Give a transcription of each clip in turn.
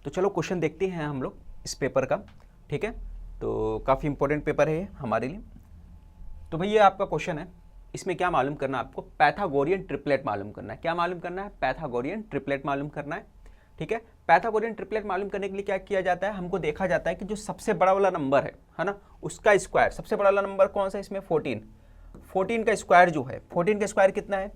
तो चलो क्वेश्चन देखते हैं हम लोग इस पेपर का, ठीक है। तो काफ़ी इंपॉर्टेंट पेपर है ये हमारे लिए। तो भैया ये आपका क्वेश्चन है, इसमें क्या मालूम करना है आपको, पैथागोरियन ट्रिपलेट मालूम करना है। क्या मालूम करना है? पैथागोरियन ट्रिपलेट मालूम करना है, ठीक है। पैथागोरियन ट्रिपलेट मालूम करने के लिए क्या किया जाता है, हमको देखा जाता है कि जो सबसे बड़ा वाला नंबर है ना, उसका स्क्वायर, सबसे बड़ा वाला नंबर कौन सा है इसमें, 14 का स्क्वायर जो है, 14 का स्क्वायर कितना है।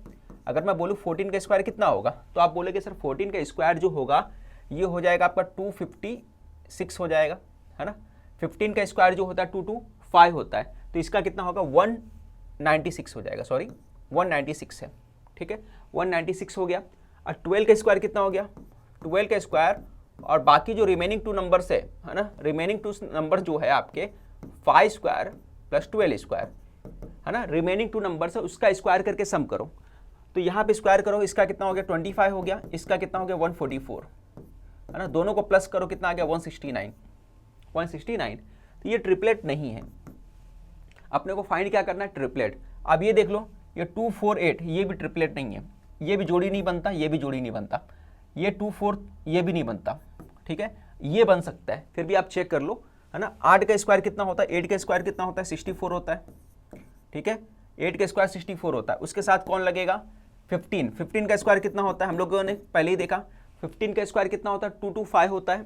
अगर मैं बोलूँ 14 का स्क्वायर कितना होगा, तो आप बोलेंगे सर 14 का स्क्वायर जो होगा ये हो जाएगा आपका 256 हो जाएगा, है ना। 15 का स्क्वायर जो होता है 225 होता है, तो इसका कितना होगा 196 हो जाएगा, सॉरी 196 है, ठीक है, 196 हो गया। और 12 का स्क्वायर कितना हो गया, 12 का स्क्वायर और बाकी जो रिमेनिंग टू नंबर्स है ना, रिमेनिंग टू नंबर जो है आपके 5 स्क्वायर प्लस 12 स्क्वायर, है ना, रिमेनिंग टू नंबर्स है उसका स्क्वायर करके सम करो। तो यहाँ पे स्क्वायर करो, इसका कितना हो गया 25 हो गया, इसका कितना हो गया 144, है ना, दोनों को प्लस करो कितना आ गया 169। तो ये ट्रिपलेट नहीं है, अपने को फाइंड क्या करना है, ट्रिपलेट। अब ये देख लो, ये 248 ये भी ट्रिपलेट नहीं है, ये भी जोड़ी नहीं बनता, ये भी जोड़ी नहीं बनता, ये 24 ये भी नहीं बनता, ठीक है। ये बन सकता है, फिर भी आप चेक कर लो, है ना। 8 का स्क्वायर कितना होता है, 8 का स्क्वायर कितना होता है 64 होता है, ठीक है, 8 का स्क्वायर 64 होता है। उसके साथ कौन लगेगा 15 का स्क्वायर कितना होता है, हम लोगों ने पहले ही देखा, 15 का स्क्वायर कितना होता है 225 होता है,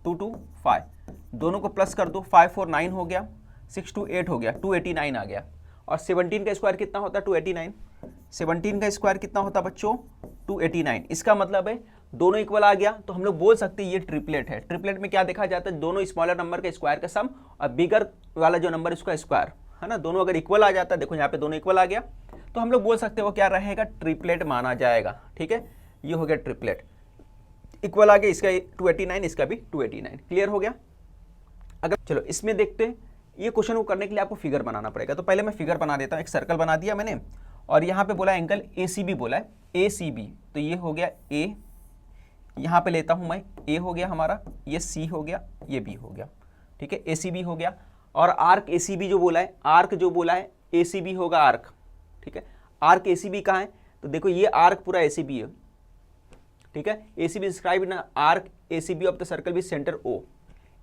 225, दोनों को प्लस कर दो, 5 4 9 हो गया, 6 2 8 हो गया, 289 आ गया। और 17 का स्क्वायर कितना होता है 289, 17 का स्क्वायर कितना होता है बच्चों 289। इसका मतलब है दोनों इक्वल आ गया, तो हम लोग बोल सकते हैं ये ट्रिपलेट है। ट्रिपलेट में क्या देखा जाता है, दोनों स्मॉलर नंबर का स्क्वायर का सम और बिगर वाला जो नंबर उसका स्क्वायर, है ना, दोनों अगर इक्वल आ जाता है, देखो यहाँ पे दोनों इक्वल आ गया, तो हम लोग बोल सकते हैं वो क्या रहेगा, ट्रिपलेट माना जाएगा, ठीक है। ये हो गया ट्रिपलेट, इक्वल आ गया, इसका 289 इसका भी 289, क्लियर हो गया। अगर चलो इसमें देखते हैं, ये क्वेश्चन को करने के लिए आपको फिगर बनाना पड़ेगा। तो पहले मैं फिगर बना देता हूँ, एक सर्कल बना दिया मैंने, और यहाँ पे बोला एंगल ACB बोला है, ACB, तो ये हो गया A, यहाँ पे लेता हूँ मैं, A हो गया हमारा, ये C हो गया, ये B हो गया, ठीक है, ACB हो गया। और आर्क ACB जो बोला है, आर्क जो बोला है ACB होगा आर्क, ठीक है। आर्क ACB कहाँ है, तो देखो ये आर्क पूरा ACB है, ठीक है। ACB describe in arc ACB of the circle with centre O।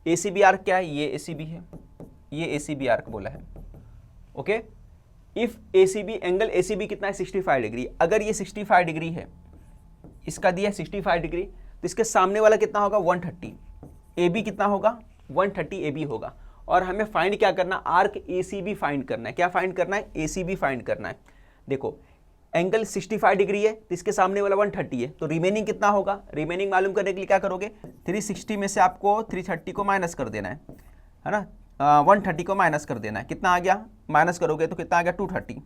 ACB arc क्या है, ये ACB है, ये ACB आर्क बोला है, okay. If ACB angle ACB कितना है 65 डिग्री, अगर ये 65 डिग्री है, इसका दिया 65 डिग्री, तो इसके सामने वाला कितना होगा 130, AB कितना होगा 130 AB होगा। और हमें फाइंड क्या करना, आर्क ACB फाइंड करना है। क्या फाइंड करना है, ACB फाइंड करना है। देखो एंगल 65 डिग्री है, तो इसके सामने वाला 130 है, तो रिमेनिंग कितना होगा, रिमेनिंग मालूम करने के लिए क्या करोगे, 360 में से आपको 330 को माइनस कर देना है ना, 130 को माइनस कर देना है, कितना आ गया, माइनस करोगे तो कितना आ गया 230,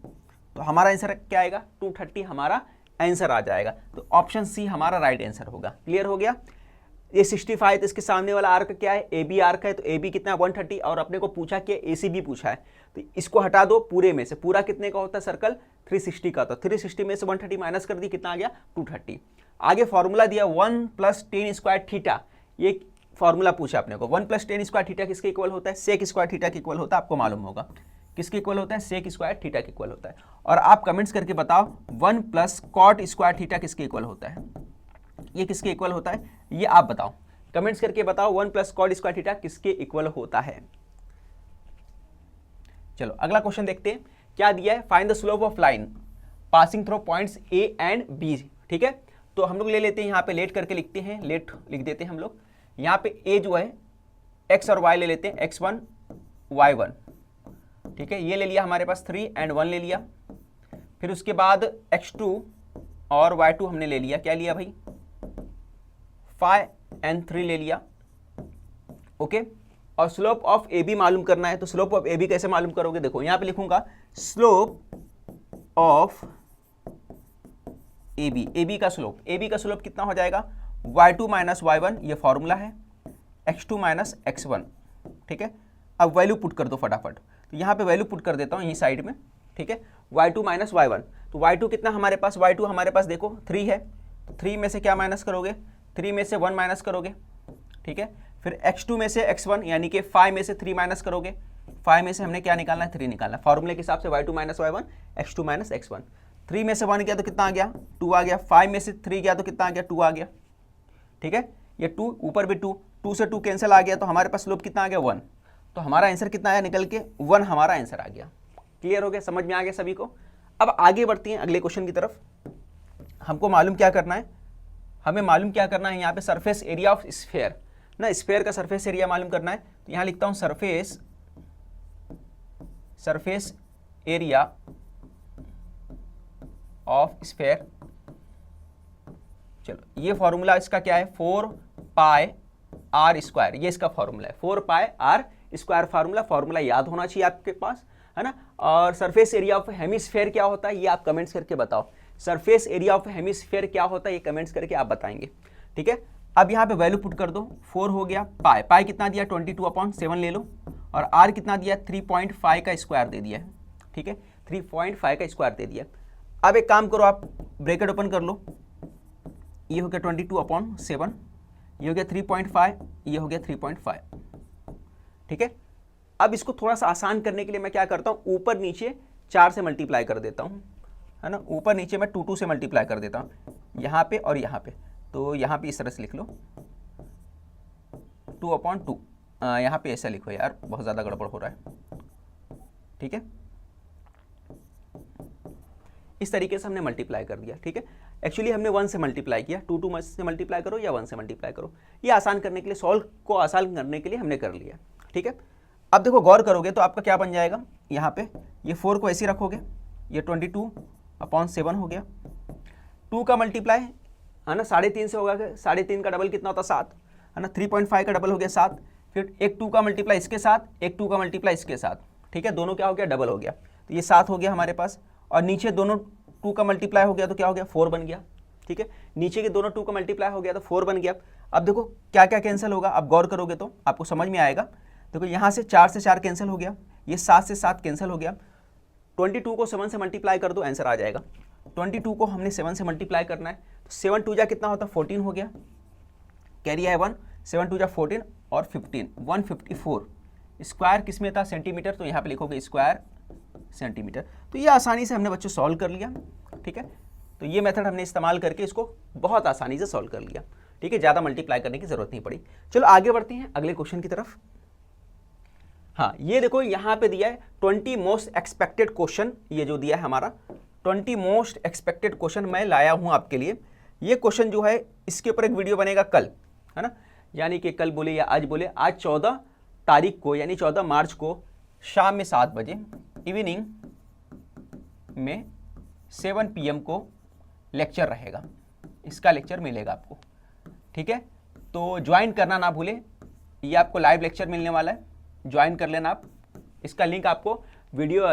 तो हमारा आंसर क्या आएगा 230 हमारा आंसर आ जाएगा। तो ऑप्शन C हमारा राइट आंसर होगा, क्लियर हो गया। ये 65, तो इसके सामने वाला आर्क क्या है, AB आर्क है, तो AB कितना है 130, और अपने को पूछा कि ACB पूछा है, तो इसको हटा दो पूरे में से, पूरा कितने का होता है सर्कल 360 का, तो 360 में से 130 माइनस कर दी, कितना आ गया 230। आगे फॉर्मूला दिया 1 + tan स्क्वायर थीटा, ये फॉर्मूला पूछा अपने को, 1 + tan स्क्वायर थीटा किसके इक्वल होता है, सेक स्क्वायर थीटा के इक्वल होता है, आपको मालूम होगा किसके इक्वल होता है, सेक स्क्वायर थीटा के इक्वल होता है। और आप कमेंट्स करके बताओ 1 + cot स्क्वायर थीटा किसके इक्वल होता है, ये किसके इक्वल होता है, ये आप बताओ, कमेंट्स करके बताओ 1 + cot स्क्वायर थीटा किसके इक्वल होता है। चलो अगला क्वेश्चन देखते हैं, क्या दिया है, find the slope of line passing through points A and B, ठीक है। तो हम लोग ले लेते हैं, यहाँ पे लेट करके लिखते हैं, लेट लिख देते हैं हम लोग। यहाँ पे A जो है x और y ले लेते हैं, x1 y1, ठीक है, ये ले लिया हमारे पास 3 और 1 ले लिया। फिर उसके बाद x2 और y2 हमने ले लिया, क्या लिया भाई 5 और 3 ले लिया, ओके। और स्लोप ऑफ AB मालूम करना है, तो स्लोप ऑफ AB कैसे मालूम करोगे, देखो यहाँ पे लिखूंगा स्लोप ऑफ AB का स्लोप कितना हो जाएगा y2 - y1, ये फॉर्मूला है, x2 - x1, ठीक है। अब वैल्यू पुट कर दो फटाफट, तो यहाँ पे वैल्यू पुट कर देता हूँ ये साइड में, ठीक है, y2 - y1, तो y2 कितना हमारे पास, y2 हमारे पास देखो 3 है, 3 में से क्या माइनस करोगे, 3 में से 1 माइनस करोगे, ठीक है। फिर x2 में से x1 यानी कि 5 में से 3 माइनस करोगे, 5 में से हमने क्या निकालना है 3 निकालना है, फॉर्मूले के हिसाब से y2 - y1 x2 - x1। 3 में से 1 गया तो कितना आ गया 2 आ गया, 5 में से 3 गया तो कितना आ गया 2 आ गया, ठीक है। ये 2, ऊपर भी 2, 2 से 2 कैंसिल आ गया, तो हमारे पास स्लोप कितना आ गया 1। तो हमारा आंसर कितना आया निकल के 1 हमारा आंसर आ गया। क्लियर हो गया, समझ में आ गया सभी को। अब आगे बढ़ती हैं अगले क्वेश्चन की तरफ। हमको मालूम क्या करना है, हमें मालूम क्या करना है यहाँ पे सरफेस एरिया ऑफ स्फीयर ना, स्फीयर का सरफेस एरिया मालूम करना है। तो यहाँ लिखता हूँ सरफेस एरिया ऑफ स्फीयर। चलो ये फॉर्मूला इसका क्या है 4 पाई आर स्क्वायर, ये इसका फॉर्मूला है 4 पाई आर स्क्वायर फॉर्मूला याद होना चाहिए आपके पास, है ना। और सरफेस एरिया ऑफ हेमिस्फीयर क्या होता है ये आप कमेंट्स करके बताओ। सरफेस एरिया ऑफ हेमिस्फीयर क्या होता है ये कमेंट्स करके आप बताएंगे, ठीक है। अब यहाँ पे वैल्यू पुट कर दो, 4 हो गया, पाई कितना दिया 22/7 ले लो, और आर कितना दिया 3.5 का स्क्वायर दे दिया है, ठीक है, 3.5 का स्क्वायर दे दिया। अब एक काम करो, आप ब्रैकेट ओपन कर लो, ये हो गया 22/7, ये हो गया 3.5, ये हो गया 3.5, ठीक है। अब इसको थोड़ा सा आसान करने के लिए मैं क्या करता हूँ, ऊपर नीचे 4 से मल्टीप्लाई कर देता हूँ, है ना। ऊपर नीचे मैं 2 से मल्टीप्लाई कर देता हूँ, यहाँ पे और यहाँ पे। तो यहाँ पे इस तरह से लिख लो 2/2, यहाँ पे ऐसा लिखो यार, बहुत ज़्यादा गड़बड़ हो रहा है, ठीक है। इस तरीके से हमने मल्टीप्लाई कर दिया, ठीक है। एक्चुअली हमने 1 से मल्टीप्लाई किया, 2 से मल्टीप्लाई करो या 1 से मल्टीप्लाई करो, ये आसान करने के लिए, सॉल्व को आसान करने के लिए हमने कर लिया, ठीक है। अब देखो गौर करोगे तो आपका क्या बन जाएगा, यहाँ पे ये 4 को ऐसे ही रखोगे, ये 22/7 हो गया, 2 का मल्टीप्लाई है ना 3.5 से होगा, 3.5 का डबल कितना होता है 7, है ना। 3.5 का डबल हो गया 7, फिर एक 2 का मल्टीप्लाई इसके साथ, एक 2 का मल्टीप्लाई इसके साथ, ठीक है, दोनों क्या हो गया डबल हो गया, तो ये 7 हो गया हमारे पास। और नीचे दोनों 2 का मल्टीप्लाई हो गया तो क्या हो गया 4 बन गया, ठीक है। नीचे के दोनों 2 का मल्टीप्लाई हो गया तो 4 बन गया। अब देखो क्या क्या कैंसिल होगा, आप गौर करोगे तो आपको समझ में आएगा। देखो यहाँ से 4 से 4 कैंसिल हो गया, ये 7 से 7 कैंसिल हो गया, 22 को 7 से मल्टीप्लाई कर दो आंसर आ जाएगा। 22 को हमने 7 से मल्टीप्लाई करना है, तो 7 2 जा कितना होता है 14 हो गया, कैरी है 1, 7 2 जा 14 और 15, 154। स्क्वायर किस में था सेंटीमीटर, तो यहाँ पे लिखोगे स्क्वायर सेंटीमीटर। तो ये आसानी से हमने बच्चों सॉल्व कर लिया, ठीक है। तो ये मेथड हमने इस्तेमाल करके इसको बहुत आसानी से सॉल्व कर लिया, ठीक है, ज़्यादा मल्टीप्लाई करने की जरूरत नहीं पड़ी। चलो आगे बढ़ते हैं अगले क्वेश्चन की तरफ। हाँ ये देखो यहाँ पे दिया है 20 मोस्ट एक्सपेक्टेड क्वेश्चन, ये जो दिया है हमारा 20 मोस्ट एक्सपेक्टेड क्वेश्चन मैं लाया हूँ आपके लिए। ये क्वेश्चन जो है इसके ऊपर एक वीडियो बनेगा कल, है ना, यानी कि कल बोले या आज बोले, आज 14 तारीख को यानी 14 मार्च को शाम में 7 बजे इवनिंग में 7 PM को लेक्चर रहेगा, इसका लेक्चर मिलेगा आपको, ठीक है। तो ज्वाइन करना ना भूले, ये आपको लाइव लेक्चर मिलने वाला है, ज्वाइन कर लेना आप। इसका लिंक आपको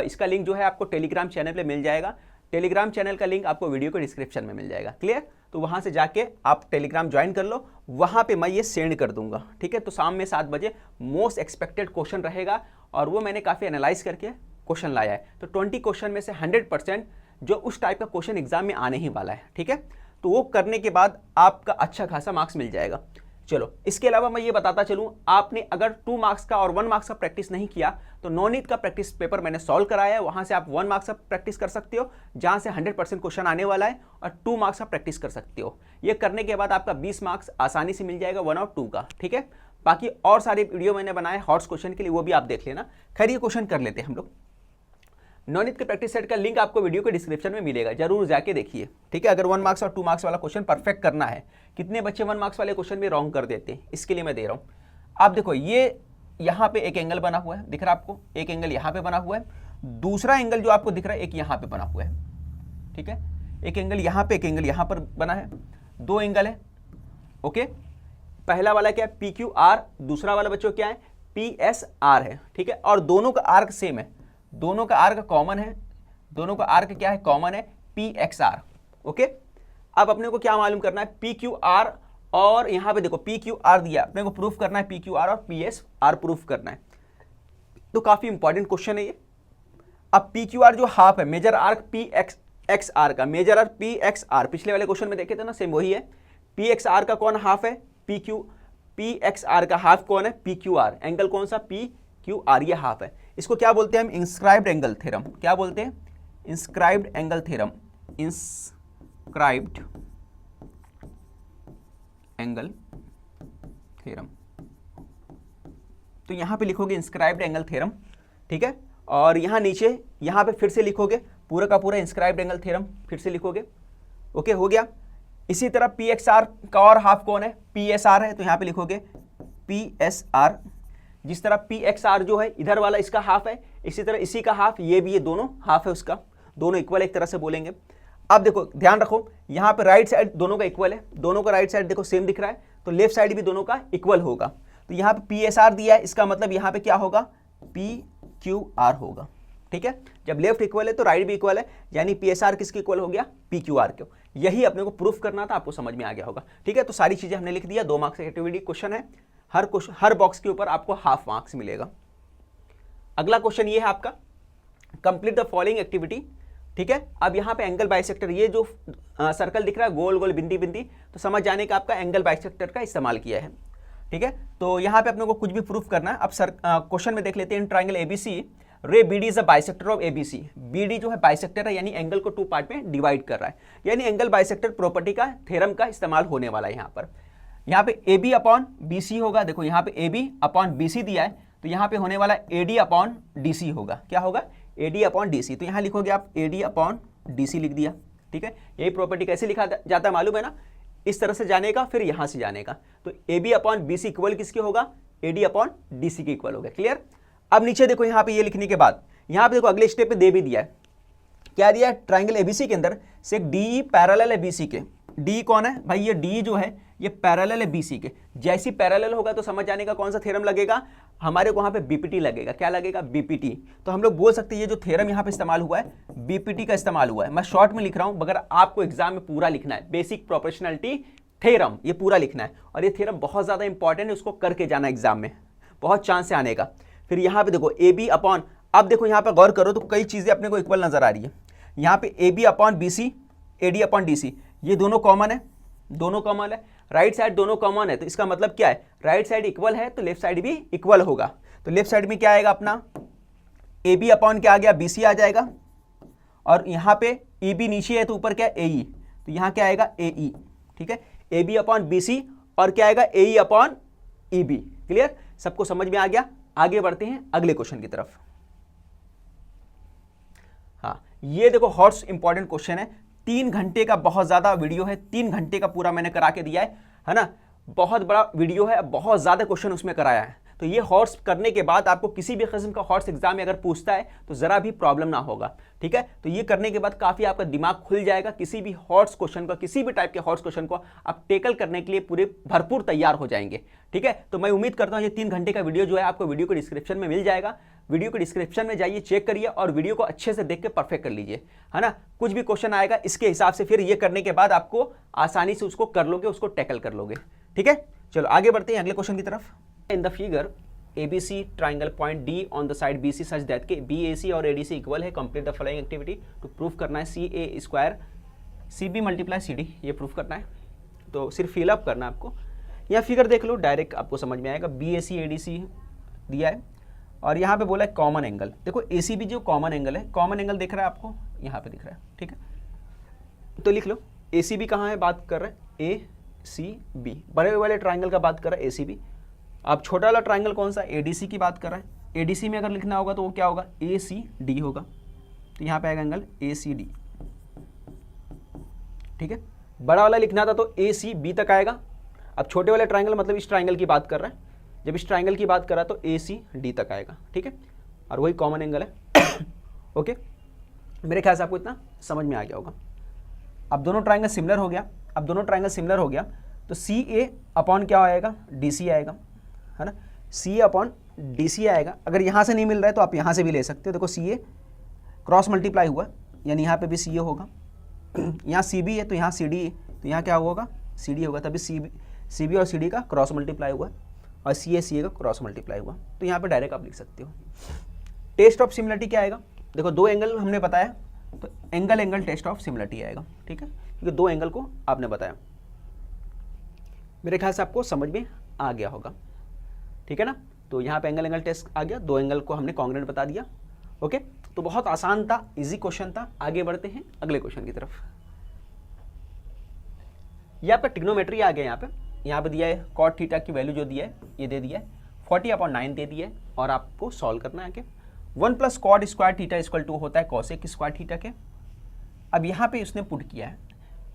इसका लिंक जो है आपको टेलीग्राम चैनल पे मिल जाएगा, टेलीग्राम चैनल का लिंक आपको वीडियो के डिस्क्रिप्शन में मिल जाएगा, क्लियर। तो वहाँ से जाके आप टेलीग्राम ज्वाइन कर लो, वहाँ पे मैं ये सेंड कर दूंगा, ठीक है। तो शाम में 7 बजे मोस्ट एक्सपेक्टेड क्वेश्चन रहेगा, और वो मैंने काफ़ी एनालाइज करके क्वेश्चन लाया है। तो 20 क्वेश्चन में से 100% जो उस टाइप का क्वेश्चन एग्जाम में आने ही वाला है, ठीक है। तो वो करने के बाद आपका अच्छा खासा मार्क्स मिल जाएगा। चलो इसके अलावा मैं ये बताता चलूँ, आपने अगर 2 मार्क्स का और 1 मार्क्स का प्रैक्टिस नहीं किया तो नॉनीट का प्रैक्टिस पेपर मैंने सॉल्व कराया है, वहाँ से आप 1 मार्क्स का प्रैक्टिस कर सकते हो, जहाँ से 100% क्वेश्चन आने वाला है, और 2 मार्क्स का प्रैक्टिस कर सकते हो। ये करने के बाद आपका 20 मार्क्स आसानी से मिल जाएगा 1 और 2 का, ठीक है। बाकी और सारे वीडियो मैंने बनाए हॉट्स क्वेश्चन के लिए, वो भी आप देख लेना। खैर ये क्वेश्चन कर लेते हैं हम लोग। नॉनीट के प्रैक्टिस सेट का लिंक आपको वीडियो के डिस्क्रिप्शन में मिलेगा, जरूर जाके देखिए, ठीक है। अगर 1 मार्क्स और 2 मार्क्स वाला क्वेश्चन परफेक्ट करना है, कितने बच्चे 1 मार्क्स वाले क्वेश्चन में रॉन्ग कर देते हैं, इसके लिए मैं दे रहा हूँ। आप देखो ये यहाँ पे एक एंगल बना हुआ है, दिख रहा है आपको, एक एंगल यहाँ पे बना हुआ है, दूसरा एंगल जो आपको दिख रहा है एक यहाँ पे बना हुआ है, ठीक है। एक एंगल यहाँ पे, एक एंगल यहाँ पर बना है, 2 एंगल है, ओके। पहला वाला क्या है PQR, दूसरा वाला बच्चों क्या है PSR है, ठीक है। और दोनों का आर्क सेम है, दोनों का आर्क कॉमन है, दोनों का आर्क क्या है कॉमन है PXR, ओके। अब अपने को क्या मालूम करना है PQR, और यहां पे देखो PQR दिया, अपने को प्रूफ करना है PQR और PSR प्रूफ करना है। तो काफी इंपॉर्टेंट क्वेश्चन है ये। अब PQR जो हाफ है, मेजर आर्क PXR का, मेजर आर्क PXR पिछले वाले क्वेश्चन में देखे थे ना, सेम वही है। PXR का कौन हाफ है PXR का हाफ कौन है PQR, एंगल कौन सा PQR, ये हाफ है। इसको क्या बोलते हैं हम इंस्क्राइब्ड एंगल थ्योरम, क्या बोलते हैं inscribed angle theorem, inscribed angle theorem. तो यहाँ पे लिखोगे इंस्क्राइब्ड एंगल थ्योरम, ठीक है। और यहाँ नीचे यहाँ पे फिर से लिखोगे पूरा का पूरा इंस्क्राइब्ड एंगल थ्योरम, फिर से लिखोगे। ओके, हो गया। इसी तरह पी एक्स आर का और हाफ कौन है, पी एस आर है, तो यहाँ पे लिखोगे पी एस आर। जिस तरह पी एक्स आर जो है इधर वाला इसका हाफ है, इसी तरह इसी का हाफ, ये भी, ये दोनों हाफ है उसका, दोनों इक्वल एक तरह से बोलेंगे। अब देखो ध्यान रखो, यहाँ पे राइट साइड दोनों का इक्वल है, दोनों का राइट साइड देखो सेम दिख रहा है, तो लेफ्ट साइड भी दोनों का इक्वल होगा। तो यहाँ पे पी एस आर दिया है, इसका मतलब यहाँ पे क्या होगा, पी क्यू आर होगा, ठीक है। जब लेफ्ट इक्वल है तो राइट भी इक्वल है, यानी पी एस आर किसके इक्वल हो गया, पी क्यू आर के। यही अपने को प्रूफ करना था, आपको समझ में आ गया होगा, ठीक है। तो सारी चीजें हमने लिख दिया, 2 मार्क्स का एक्टिविटी क्वेश्चन है, हर बॉक्स के ऊपर आपको हाफ मार्क्स मिलेगा। अगला क्वेश्चन ये है आपका, कंप्लीट द फॉलोइंग एक्टिविटी, ठीक है। अब यहाँ पे एंगल बाइसेक्टर, ये जो सर्कल दिख रहा है गोल गोल बिंदी बिंदी, तो समझ जाने का आपका एंगल बाइसेक्टर का इस्तेमाल किया है, ठीक है। तो यहाँ पे अपने को कुछ भी प्रूफ करना है। अब क्वेश्चन में देख लेते हैं, triangle ABC ray BD is a bisector of ABC. BD जो है बाइसेक्टर है, यानी एंगल को 2 पार्ट में डिवाइड कर रहा है, यानी एंगल बाइसेक्टर प्रॉपर्टी का थ्योरम का इस्तेमाल होने वाला है यहाँ पर। यहाँ पे A B upon B C होगा, देखो यहाँ पे A B upon B C दिया है, तो यहाँ पे होने वाला A D upon D C होगा, क्या होगा, A D upon D C. तो यहाँ लिखोगे आप A D upon D C लिख दिया, ठीक है। यही प्रॉपर्टी कैसे लिखा जाता है मालूम है ना, इस तरह से जाने का, फिर यहाँ से जाने का। तो A B upon B C equal किसके होगा, A D upon D C के इक्वल होगा, क्लियर। अब नीचे देखो, यहाँ पे ये लिखने के बाद यहाँ पे देखो अगले स्टेप पे दे भी दिया है, क्या दिया है, ट्राइंगल एबीसी के अंदर से डी पैरेलल है बीसी के। डी कौन है भाई, ये डी जो है ये पैरेलल है बीसी के। जैसी पैरेलल होगा तो समझ जाने का कौन सा थ्योरम लगेगा, हमारे को वहाँ पे बीपीटी लगेगा, क्या लगेगा, बीपीटी। तो हम लोग बोल सकते हैं ये जो थ्योरम यहाँ पे इस्तेमाल हुआ है, बीपीटी का इस्तेमाल हुआ है। मैं शॉर्ट में लिख रहा हूँ, मगर आपको एग्जाम में पूरा लिखना है, बेसिक प्रोपोर्शनलिटी थ्योरम, ये पूरा लिखना है। और ये थ्योरम बहुत ज्यादा इंपॉर्टेंट है, उसको करके जाना एग्जाम में, बहुत चांस है आने का। फिर यहाँ पे देखो ए बी अपॉन, अब देखो यहाँ पे गौर करो तो कई चीजें अपने को इक्वल नजर आ रही है। यहाँ पे A B upon B C, A D upon D C, ये दोनों कॉमन है, दोनों कॉमन है, राइट साइड दोनों कॉमन है, तो इसका मतलब क्या है, राइट साइड इक्वल है तो लेफ्ट साइड भी इक्वल होगा। तो लेफ्ट साइड में क्या आएगा अपना, ए बी अपॉन क्या आ गया, बी सी आ जाएगा, और यहाँ पे ई बी नीचे है तो ऊपर क्या है, ए ई, तो यहाँ क्या आएगा, ए ई, ठीक है। A B upon B C और क्या आएगा, A E upon E B, clear, सबको समझ में आ गया। आगे बढ़ते हैं अगले क्वेश्चन की तरफ। हाँ, ये देखो हॉट्स इंपॉर्टेंट क्वेश्चन है, 3 घंटे का बहुत ज्यादा वीडियो है, 3 घंटे का पूरा मैंने करा के दिया है ना, बहुत बड़ा वीडियो है, बहुत ज्यादा क्वेश्चन उसमें कराया है। तो ये हॉट्स करने के बाद आपको किसी भी किस्म का हॉट्स एग्जाम में अगर पूछता है तो जरा भी प्रॉब्लम ना होगा, ठीक है। तो ये करने के बाद काफी आपका दिमाग खुल जाएगा, किसी भी हॉट्स क्वेश्चन को, किसी भी टाइप के हॉट्स क्वेश्चन को आप टेकल करने के लिए पूरे भरपूर तैयार हो जाएंगे, ठीक है। तो मैं उम्मीद करता हूँ ये 3 घंटे का वीडियो जो है आपको वीडियो को डिस्क्रिप्शन में मिल जाएगा। वीडियो को डिस्क्रिप्शन में जाइए, चेक करिए और वीडियो को अच्छे से देख के परफेक्ट कर लीजिए, है ना। कुछ भी क्वेश्चन आएगा इसके हिसाब से फिर ये करने के बाद आपको आसानी से उसको कर लोगे, उसको टैकल कर लोगे, ठीक है। चलो आगे बढ़ते हैं अगले क्वेश्चन की तरफ। In the figure ABC triangle point D on the side BC that दैट के BAC और ADC इक्वल है, complete the following activity. To proof करना है CA square CB multiply CD, ये प्रूफ करना है, तो सिर्फ फिलअप करना है आपको। यह फिगर देख लो, डायरेक्ट आपको समझ में आएगा। BAC ADC दिया है और यहाँ पे बोला है कॉमन एंगल। देखो ACB जो कॉमन एंगल है, कॉमन एंगल दिख रहा है आपको, यहाँ पे दिख रहा है, ठीक है। तो लिख लो ACB कहाँ है, बात कर रहे हैं ACB, बड़े वाले ट्राइंगल का बात कर रहा है ACB। अब छोटा वाला ट्राइंगल कौन सा, ADC की बात कर रहा है। ADC में अगर लिखना होगा तो वो क्या होगा, ACD होगा, तो यहाँ पे आएगा एंगल ACD, ठीक है। बड़ा वाला लिखना था तो ACB तक आएगा। अब छोटे वाले ट्राइंगल मतलब इस ट्राइंगल की बात कर रहा है, जब इस ट्राइंगल की बात कर रहा है तो ACD तक आएगा, ठीक है। और वही कॉमन एंगल है ओके, मेरे ख्याल से आपको इतना समझ में आ गया होगा। अब दोनों ट्राइंगल सिमिलर हो गया, अब दोनों ट्राइंगल सिमिलर हो गया तो CA अपॉन क्या आएगा, DC आएगा, है ना। CA अपॉन DC आएगा। अगर यहाँ से नहीं मिल रहा है तो आप यहाँ से भी ले सकते हो। देखो CA क्रॉस मल्टीप्लाई हुआ, यानी यहाँ पे भी CA होगा, यहाँ CB है तो यहाँ CD है, तो यहाँ क्या होगा, CD होगा, तभी CB और CD का क्रॉस मल्टीप्लाई हुआ और CA का क्रॉस मल्टीप्लाई हुआ, तो यहाँ पे डायरेक्ट आप लिख सकते हो। टेस्ट ऑफ सिमिलरिटी क्या आएगा, देखो 2 एंगल हमने बताया तो एंगल टेस्ट ऑफ सिमिलरिटी आएगा, ठीक है, क्योंकि 2 एंगल को आपने बताया। मेरे ख्याल से आपको समझ में आ गया होगा, ठीक है ना। तो यहाँ पे एंगल टेस्ट आ गया, 2 एंगल को हमने कॉन्ग्रुएंट बता दिया, ओके। तो बहुत आसान था, इजी क्वेश्चन था। आगे बढ़ते हैं अगले क्वेश्चन की तरफ। ये आपका ट्रिग्नोमेट्री आ गया यहाँ पे, यहाँ पे दिया है कॉट थीटा की वैल्यू जो दिया है ये दे दिया है 40/9 दे दिया है, और आपको सॉल्व करना है आगे। 1 + cot square theta equal to होता है कॉसेक स्क्वायर थीटा के। अब यहाँ पे इसने पुट किया है,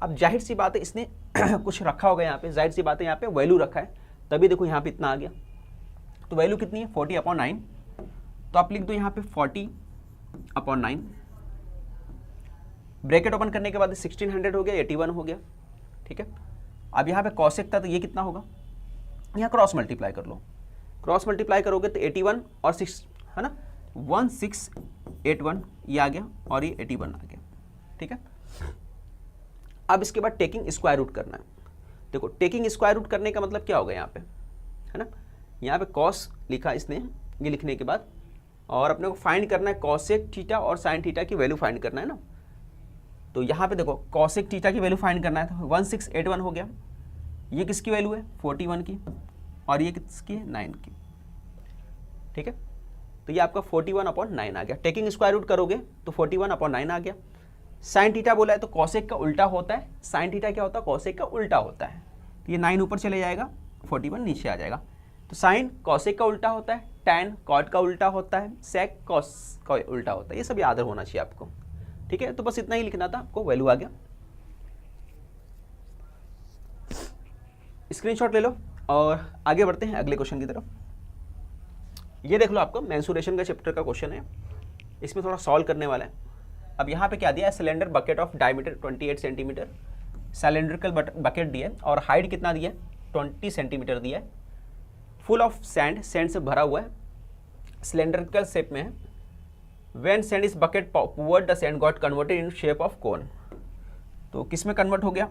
अब जाहिर सी बात है इसने कुछ रखा होगा यहाँ पे, जाहिर सी बात है यहाँ पे वैल्यू रखा है, तभी देखो यहाँ पे इतना आ गया। तो वैल्यू कितनी है 40/9, तो आप लिख दो यहाँ पे 40/9, ब्रैकेट ओपन करने के बाद 1600 हो गया, 81 हो गया, ठीक है। अब यहाँ पे कॉसेक था तो ये कितना होगा, यहाँ क्रॉस मल्टीप्लाई कर लो, क्रॉस मल्टीप्लाई करोगे तो 81 और 6 है ना, 1681 ये आ गया और ये 81 आ गया, ठीक है। अब इसके बाद टेकिंग स्क्वायर रूट करना है। देखो टेकिंग स्क्वायर रूट करने का मतलब क्या होगा यहाँ पे, है ना, यहाँ पे कॉस लिखा इसने, ये लिखने के बाद और अपने को फाइंड करना है कॉसेक थीटा और साइन थीटा की वैल्यू फाइंड करना है ना। तो यहाँ पे देखो कॉसेक थीटा की वैल्यू फाइंड करना है, तो 1681 हो गया, ये किसकी वैल्यू है 41 की, और ये किसकी है 9 की, ठीक है। तो ये आपका 41/9 आ गया। टेकिंग स्क्वायर रूट करोगे तो 41/9 आ गया। साइन थीटा बोला है तो कॉसेक का उल्टा होता है, साइन थीटा क्या होता है कॉसेक का उल्टा होता है, तो ये 9 ऊपर चले जाएगा, 41 नीचे आ जाएगा। तो साइन कॉसेक का उल्टा होता है, टैन कॉट का उल्टा होता है, सेक कॉस का उल्टा होता है, ये सब याद होना चाहिए आपको, ठीक है। तो बस इतना ही लिखना था आपको, वैल्यू आ गया। स्क्रीनशॉट ले लो और आगे बढ़ते हैं अगले क्वेश्चन की तरफ। ये देख लो, आपको मेंसुरेशन का चैप्टर का क्वेश्चन है, इसमें थोड़ा सॉल्व करने वाला है। अब यहाँ पे क्या दिया है, cylinder bucket of diameter 28 centimetre, cylindrical bucket दिया है और हाइट कितना दिया है 20 सेंटीमीटर दिया है, फुल ऑफ सैंड, सैंड से भरा हुआ है, सिलेंड्रिकल शेप में है। When sand is bucket poured the sand got converted in shape of cone. तो किस में कन्वर्ट हो गया,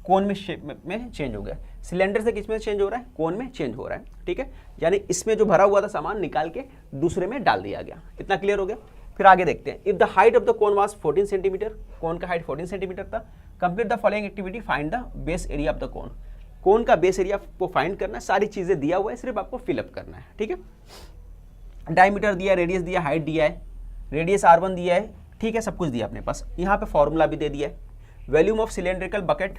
कोन में शेप में चेंज हो गया। सिलेंडर से किस में चेंज हो रहा है, कोन में चेंज हो रहा है, ठीक है। यानी इसमें जो भरा हुआ था सामान निकाल के दूसरे में डाल दिया गया। इतना क्लियर हो गया। फिर आगे देखते हैं। If the height of the cone was 14 centimetre, cone का हाइट 14 सेंटीमीटर था, complete the following activity, find the base area of the cone. Cone का बेस एरिया को फाइंड करना है, सारी चीजें दिया हुआ है, सिर्फ आपको फिलअप करना है, ठीक है। डायमीटर दिया, रेडियस दिया, हाइट दिया है, रेडियस R1 दिया है, ठीक है, सब कुछ दिया अपने पास। यहाँ पे फॉर्मूला भी दे दिया है। वॉल्यूम ऑफ सिलेंड्रिकल बकेट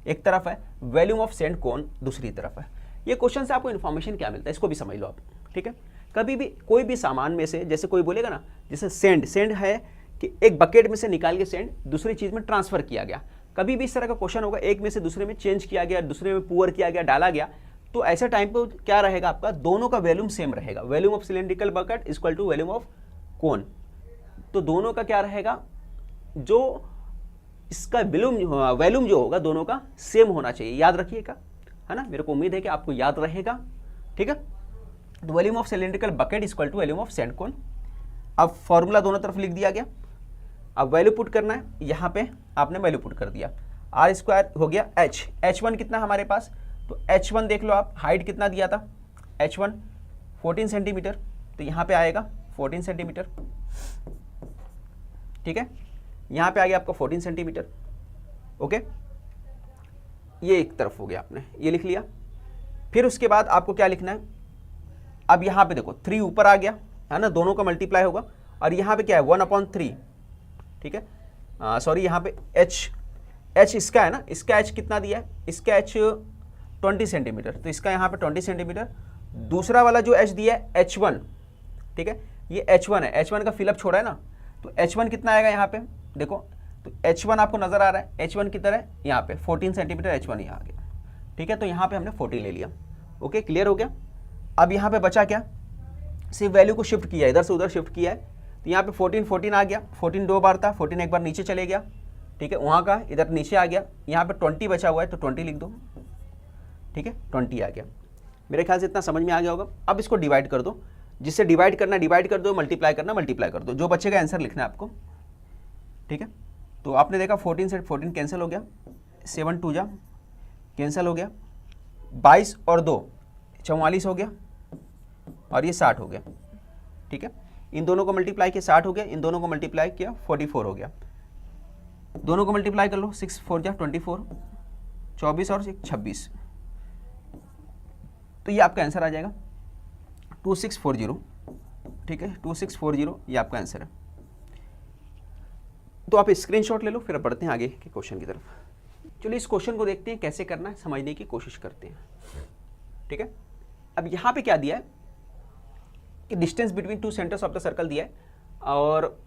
एक तरफ है, वॉल्यूम ऑफ सैंड कोन दूसरी तरफ है। ये क्वेश्चन से आपको इन्फॉर्मेशन क्या मिलता है, इसको भी समझ लो आप, ठीक है। कभी भी कोई भी सामान में से, जैसे कोई बोलेगा ना, जैसे सैंड, सैंड है कि एक बकेट में से निकाल के सैंड दूसरी चीज में ट्रांसफर किया गया, कभी भी इस तरह का क्वेश्चन होगा, एक में से दूसरे में चेंज किया गया, दूसरे में पुअर किया गया, डाला गया, तो ऐसे टाइम पे क्या रहेगा आपका, दोनों का वॉल्यूम सेम रहेगा। Volume of cylindrical bucket equal to volume of cone, तो दोनों का क्या रहेगा, जो इसका वॉल्यूम जो होगा दोनों का सेम होना चाहिए, याद रखिएगा, है ना। मेरे को उम्मीद है कि आपको याद रहेगा, ठीक है। तो volume of cylindrical bucket equal to volume of sand cone. अब फॉर्मूला दोनों तरफ लिख दिया गया। अब वैल्यू पुट करना है, यहाँ पे आपने वैल्यू पुट कर दिया, R स्क्वायर हो गया H1 कितना हमारे पास, तो H1 देख लो आप, हाइट कितना दिया था H1 14 सेंटीमीटर, तो यहाँ पे आएगा 14 सेंटीमीटर, ठीक है। यहाँ पे आ गया आपका 14 सेंटीमीटर, ओके। ये एक तरफ हो गया, आपने ये लिख लिया। फिर उसके बाद आपको क्या लिखना है, अब यहाँ पे देखो 3 ऊपर आ गया, है ना, दोनों का मल्टीप्लाई होगा, और यहाँ पे क्या है 1/3, ठीक है। सॉरी, यहाँ पे H इसका है ना, इसका H कितना दिया है, इसका H 20 सेंटीमीटर, तो इसका यहाँ पे 20 सेंटीमीटर। दूसरा वाला जो H दिया है H1, ठीक है, ये H1 है, H1 का फिलअप छोड़ा है ना, तो H1 कितना आएगा यहाँ पे, देखो, तो H1 आपको नजर आ रहा है, H1 की तरह यहाँ पे 14 सेंटीमीटर H1 यहाँ आ गया, ठीक है। तो यहाँ पे हमने 14 ले लिया, ओके, क्लियर हो गया। अब यहाँ पे बचा क्या, सिर्फ वैल्यू को शिफ्ट किया, इधर से उधर शिफ्ट किया है, तो यहाँ पे 14 आ गया, 14 2 बार था, 14 एक बार नीचे चले गया, ठीक है, वहाँ का इधर नीचे आ गया। यहाँ पे 20 बचा हुआ है, तो 20 लिख दो, ठीक है, 20 आ गया। मेरे ख्याल से इतना समझ में आ गया होगा। अब इसको डिवाइड कर दो, जिससे डिवाइड करना डिवाइड कर दो, मल्टीप्लाई करना मल्टीप्लाई कर दो, जो बचेगा आंसर लिखना है आपको, ठीक है। तो आपने देखा 14 से 14 कैंसिल हो गया, 7 2 जा कैंसिल हो गया, 22 और 2 44 हो गया, और ये 60 हो गया, ठीक है। इन दोनों को मल्टीप्लाई किया 60 हो गया, इन दोनों को मल्टीप्लाई किया 44 हो गया। दोनों को मल्टीप्लाई कर लो, 6 4 जा 24, 24 और 26, तो ये आपका आंसर आ जाएगा 2640, ठीक है, 2640 ये आपका आंसर है। तो आप स्क्रीनशॉट ले लो, फिर बढ़ते हैं आगे के क्वेश्चन की तरफ। चलो इस क्वेश्चन को देखते हैं कैसे करना है, समझने की कोशिश करते हैं। ठीक है, अब यहाँ पे क्या दिया है कि distance between two centres of the circle दिया है, और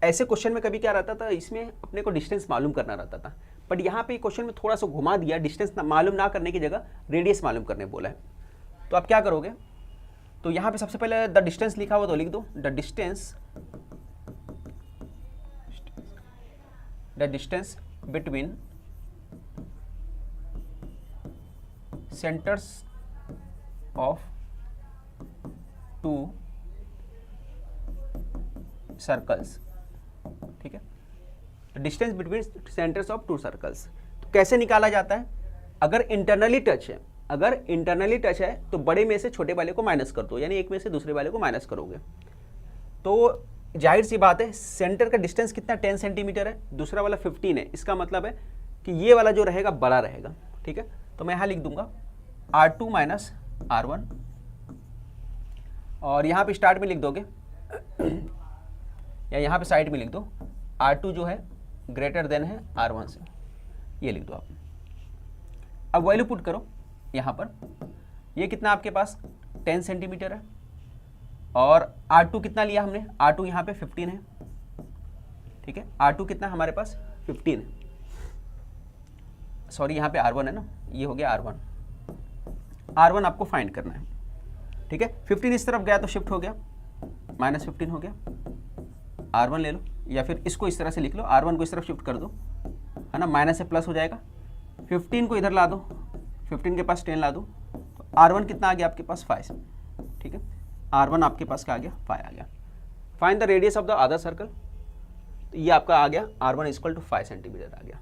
ऐसे क्वेश्चन में कभी क्या रहता था, इसमें अपने को डिस्टेंस मालूम करना रहता था, बट यहाँ पे क्वेश्चन में थोड़ा सा घुमा दिया, डिस्टेंस मालूम ना करने की जगह रेडियस मालूम करने बोला है। तो आप क्या करोगे, तो यहाँ पे सबसे पहले द डिस्टेंस लिखा हुआ तो लिख दो, the distance between centres of to circles. ठीक है, distance between centres of to circles. तो कैसे निकाला जाता है, अगर इंटरनली टच है तो बड़े में से छोटे वाले को माइनस कर दो, यानी एक में से दूसरे वाले को माइनस करोगे। तो जाहिर सी बात है, सेंटर का डिस्टेंस कितना 10 सेंटीमीटर है, दूसरा वाला 15 है, इसका मतलब है कि ये वाला जो रहेगा बड़ा रहेगा। ठीक है, तो मैं यहाँ लिख दूंगा R2 माइनस R1, और यहाँ पे स्टार्ट में लिख दोगे या यहाँ पे साइड में लिख दो R2 जो है ग्रेटर देन है R1 से, ये लिख दो आप। अब वैल्यू पुट करो यहाँ पर, ये कितना आपके पास 10 सेंटीमीटर है, और R2 कितना लिया हमने, R2 यहाँ पे 15 है। ठीक है, R2 कितना हमारे पास 15 है, सॉरी यहाँ पे R1 है ना, ये हो गया R1। R1 आपको फाइंड करना है। ठीक है, 15 इस तरफ गया तो शिफ्ट हो गया, -15 हो गया, R1 ले लो, या फिर इसको इस तरह से लिख लो, R1 को इस तरफ शिफ्ट कर दो, है ना, माइनस से प्लस हो जाएगा, 15 को इधर ला दो, 15 के पास 10 ला दो, तो R1 कितना आ गया आपके पास 5। ठीक है, R1 आपके पास क्या आ गया 5 आ गया। Find the radius of the other circle, तो ये आपका आ गया R1 = 5 सेंटीमीटर आ गया।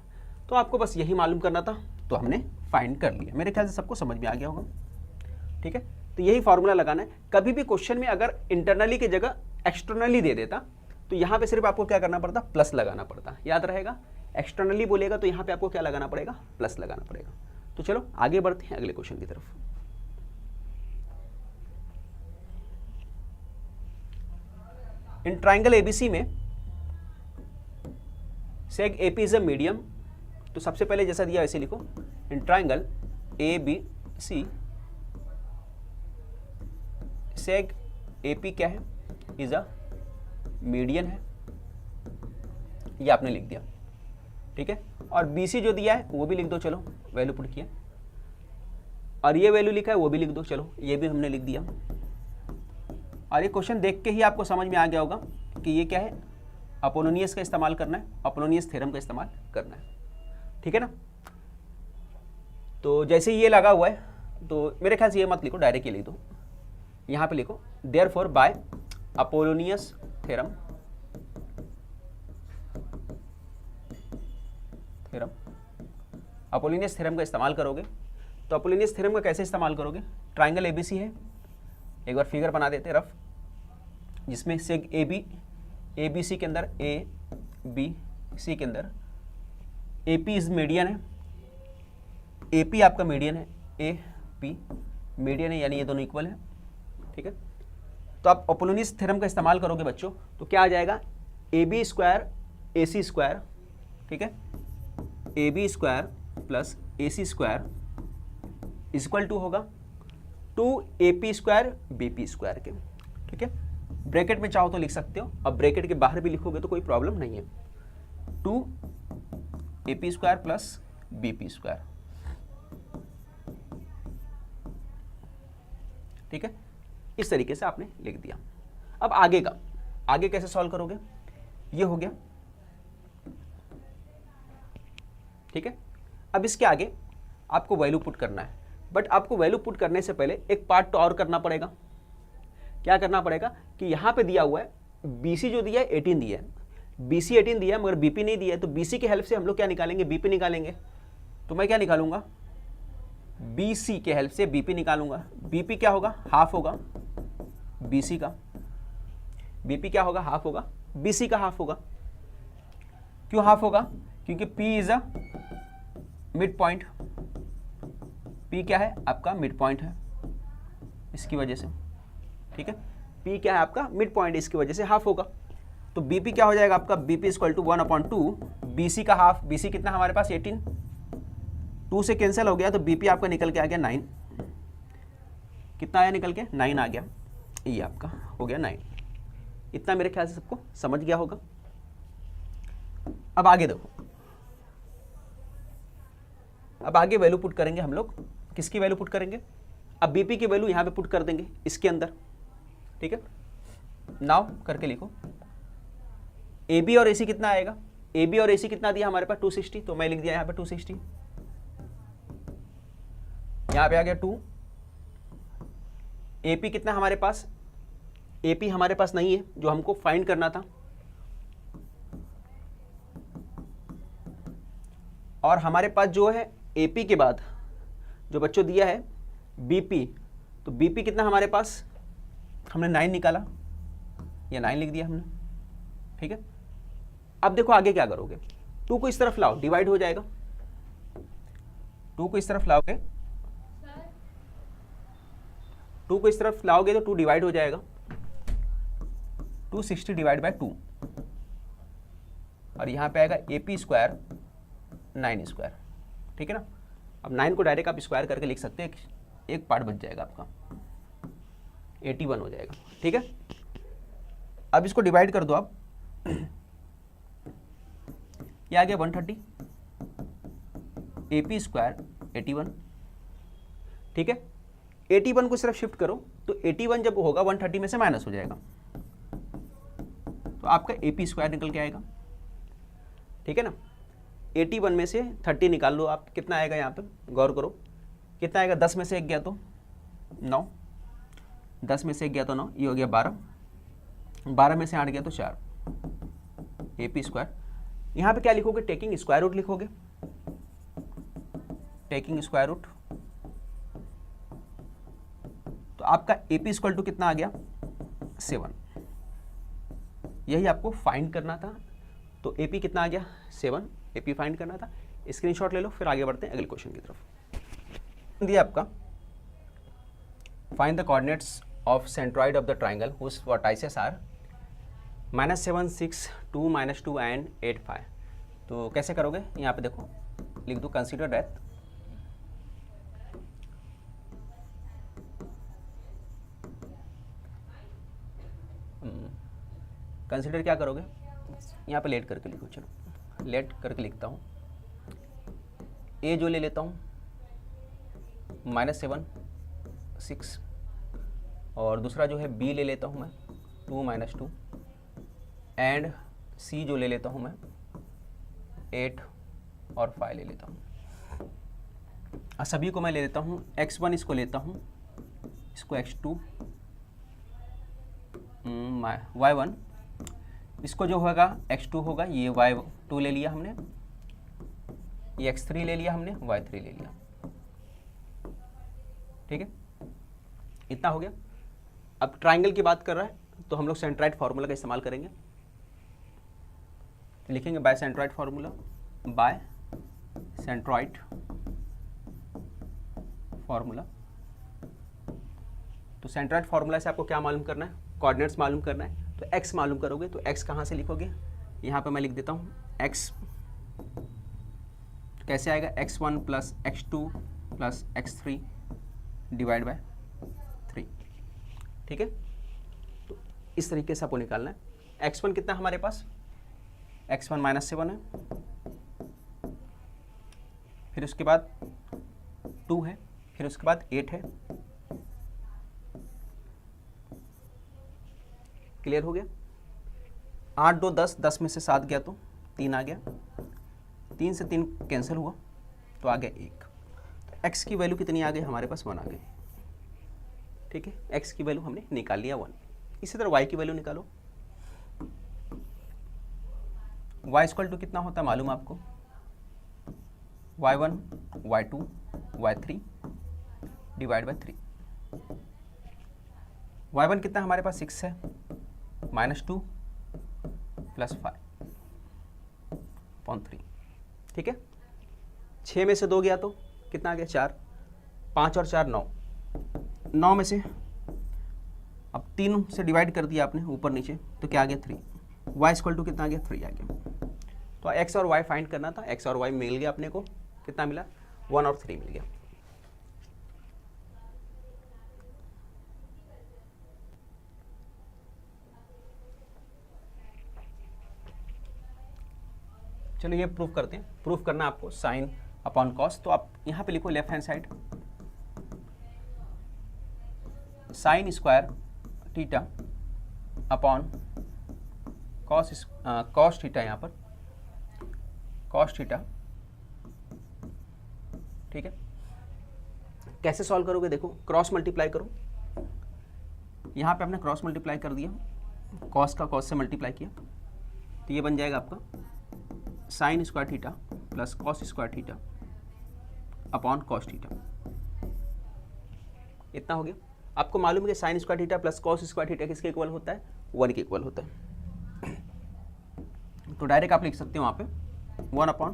तो आपको बस यही मालूम करना था, तो हमने फाइंड कर लिया। मेरे ख्याल से सबको समझ में आ गया होगा। ठीक है, तो यही फॉर्मूला लगाना है। कभी भी क्वेश्चन में अगर इंटरनली की जगह एक्सटर्नली दे देता तो यहाँ पे सिर्फ आपको क्या करना पड़ता, प्लस लगाना पड़ता, याद रहेगा। एक्सटर्नली बोलेगा तो यहाँ पे आपको क्या लगाना पड़ेगा, प्लस लगाना पड़ेगा। तो चलो आगे बढ़ते हैं अगले क्वेश्चन की तरफ। इन ट्राइंगल एबीसी में सेग एपी इज अ मीडियम, तो सबसे पहले जैसा दिया वैसे लिखो, इन ट्राइंगल एबीसी सेग एपी क्या है, इज अ मीडियन है, ये आपने लिख दिया। ठीक है, और बीसी जो दिया है वो भी लिख दो, चलो वैल्यू पुट किया, और ये वैल्यू लिखा है वो भी लिख दो, चलो ये भी हमने लिख दिया। और ये क्वेश्चन देख के ही आपको समझ में आ गया होगा कि ये क्या है, अपोलोनियस का इस्तेमाल करना है, अपोलोनियस थ्योरम का इस्तेमाल करना है। ठीक है ना, तो जैसे ये लगा हुआ है तो मेरे ख्याल से ये मत लिखो, डायरेक्ट ये लिख दो, यहाँ पे लिखो therefore by Apollonius theorem Apollonius theorem का इस्तेमाल करोगे। तो अपोलोनियस थ्योरम का कैसे इस्तेमाल करोगे, ट्राइंगल एबीसी है, एक बार फिगर बना देते रफ, जिसमें सेग एबीसी के अंदर एबीसी के अंदर एपी इज मीडियन है, एपी आपका मीडियन है, एपी मीडियन है, यानी ये दोनों इक्वल है। ठीक है, तो आप अपोलोनियस थ्योरम का इस्तेमाल करोगे बच्चों, तो क्या आ जाएगा, AB स्क्वायर AC स्क्वायर, ठीक है, AB square plus AC square equal to होगा 2AP स्क्वायर BP स्क्वायर के। ठीक है, ब्रैकेट में चाहो तो लिख सकते हो, अब ब्रैकेट के बाहर भी लिखोगे तो कोई प्रॉब्लम नहीं है, 2AP square plus BP square. ठीक है, इस तरीके से आपने लिख दिया। अब आगे कैसे सॉल्व करोगे, ये हो गया। ठीक है, अब इसके आगे आपको वैल्यू पुट करना है, बट आपको वैल्यू पुट करने से पहले एक पार्ट तो और करना पड़ेगा। क्या करना पड़ेगा कि यहाँ पे दिया हुआ है BC जो दिया है 18 दिया है, BC 18 दिया है मगर BP नहीं दिया है, तो BC की हेल्प से हम लोग क्या निकालेंगे, BP निकालेंगे। तो मैं क्या निकालूंगा, BC के हेल्प से BP निकालूंगा। BP क्या होगा, हाफ होगा BC का, BP क्या होगा, हाफ होगा BC का, हाफ होगा। क्यों हाफ होगा, क्योंकि P is a mid point, P क्या है आपका मिड पॉइंट है, इसकी वजह से। ठीक है, P क्या है आपका मिड पॉइंट, इसकी वजह से हाफ होगा। तो BP क्या हो जाएगा आपका, BP = 1/2 BC का हाफ, BC कितना हमारे पास 18, 2 से कैंसिल हो गया तो बीपी आपका निकल के आ गया 9। कितना आया निकल के? 9 आ गया। ये आपका हो गया 9। इतना मेरे ख्याल से सबको समझ गया होगा। अब आगे देखो, अब आगे वैल्यू पुट करेंगे हम लोग। किसकी वैल्यू पुट करेंगे? अब बीपी की वैल्यू यहां पे पुट कर देंगे इसके अंदर, ठीक है। नाउ करके लिखो, ए बी और ए सी कितना आएगा? ए बी और ए सी कितना दिया हमारे पास? 260, तो मैं लिख दिया यहां पे 260। यहां पे आ गया 2। एपी कितना हमारे पास? एपी हमारे पास नहीं है, जो हमको फाइंड करना था। और हमारे पास जो है एपी के बाद जो बच्चों दिया है बीपी, तो बीपी कितना हमारे पास? हमने 9 निकाला, या 9 लिख दिया हमने, ठीक है। अब देखो आगे क्या करोगे, 2 को इस तरफ लाओ, डिवाइड हो जाएगा। 2 को इस तरफ लाओगे, 2 को इस तरफ लाओगे तो 2 डिवाइड हो जाएगा। 260 डिवाइड बाय 2, और यहां पे आएगा एपी स्क्वायर 9 स्क्वायर, ठीक है ना। अब 9 को डायरेक्ट आप स्क्वायर करके लिख सकते हैं, एक पार्ट बच जाएगा आपका, 81 हो जाएगा, ठीक है। अब इसको डिवाइड कर दो आप, ये आ गया 130, एपी स्क्वायर 81, ठीक है। 81 को सिर्फ शिफ्ट करो तो 81 जब होगा 130 में से माइनस हो जाएगा, तो आपका एपी स्क्वायर निकल के आएगा, ठीक है ना। 81 में से 30 निकाल लो आप, कितना आएगा यहाँ पे गौर करो, कितना आएगा? 10 में से 1 गया तो 9, 10 में से 1 गया तो 9, ये हो गया 12, 12 में से 8 गया तो 4, एपी स्क्वायर। यहाँ पे क्या लिखोगे? टेकिंग स्क्वायर रूट लिखोगे, टेकिंग स्क्वायर रूट। तो आपका एपी स्क्वायर टू कितना आ गया? 7। यही आपको फाइंड करना था, तो एपी कितना आ गया? 7, एपी फाइंड करना था। स्क्रीनशॉट ले लो, फिर आगे बढ़ते हैं अगले क्वेश्चन की तरफ। दिया आपका, find the coordinates of centroid of the triangle whose vertices are -7, 6, 2, -2 and 8, 5। तो कैसे करोगे? यहाँ पे देखो, लिख दो कंसीडर दैट कंसीडर क्या करोगे? यहाँ पे लेट करके लिखो, चलो लेट करके लिखता हूँ। ए जो ले लेता हूँ -7, 6, और दूसरा जो है बी ले लेता हूँ मैं 2, -2, एंड सी जो ले लेता हूँ मैं 8 और 5 ले लेता हूँ। सभी को मैं ले लेता हूँ, x1 इसको लेता हूँ, इसको x2, y1 इसको जो होगा x2 होगा, ये y2 ले लिया हमने, ये x3 ले लिया हमने, y3 ले लिया, ठीक है। इतना हो गया। अब ट्राइंगल की बात कर रहा है तो हम लोग सेंट्रॉइड फार्मूला का इस्तेमाल करेंगे, लिखेंगे by centroid formula, by centroid formula. तो सेंट्रॉइड फार्मूला से आपको क्या मालूम करना है? कोऑर्डिनेट्स मालूम करना है। तो x मालूम करोगे तो x कहाँ से लिखोगे? यहाँ पे मैं लिख देता हूँ x, कैसे आएगा? x1 plus x2 plus x3 divide by 3, ठीक है। तो इस तरीके से आपको निकालना है। x1 कितना हमारे पास? x1 -7 है, फिर उसके बाद 2 है, फिर उसके बाद 8 है। क्लियर हो गया? 8, 2, 10, 10 में से 7 गया तो 3 आ गया, 3 से 3 कैंसिल हुआ तो आ गया 1। तो x की वैल्यू कितनी आ गई हमारे पास? 1 आ गई, ठीक है। x की वैल्यू हमने निकाल लिया 1। इसी तरह y की वैल्यू निकालो। y इक्वल टू कितना होता है मालूम आपको? y1, y2, y3 divide by 3। y1 कितना हमारे पास? 6 है, -2 प्लस 5/3, ठीक है। 6 में से 2 गया तो कितना आ गया? 4, 5 और 4 9, 9 में से अब 3 से डिवाइड कर दिया आपने ऊपर नीचे, तो क्या आ गया? 3। y इक्वल टू कितना आ गया? 3 आ गया। तो x और y फाइंड करना था, x और y मिल गया अपने को, कितना मिला? 1 और 3 मिल गया। चलो ये प्रूफ करते हैं। प्रूफ करना आपको साइन अपॉन कॉस, तो आप यहाँ पे लिखो left hand side sign square theta upon cos theta, यहाँ पर कॉस थीटा। ठीक है, कैसे सॉल्व करोगे? देखो क्रॉस मल्टीप्लाई करो, यहाँ पे आपने क्रॉस मल्टीप्लाई कर दिया, कॉस का कॉस से मल्टीप्लाई किया, तो ये बन जाएगा आपका sign square theta plus cos square theta upon cos theta. इतना हो गया। आपको मालूम है कि sign square theta plus cos square theta किसके इक्वल होता है? 1 के इक्वल होता है। तो डायरेक्ट आप लिख सकते हो वहाँ पे 1 अपॉन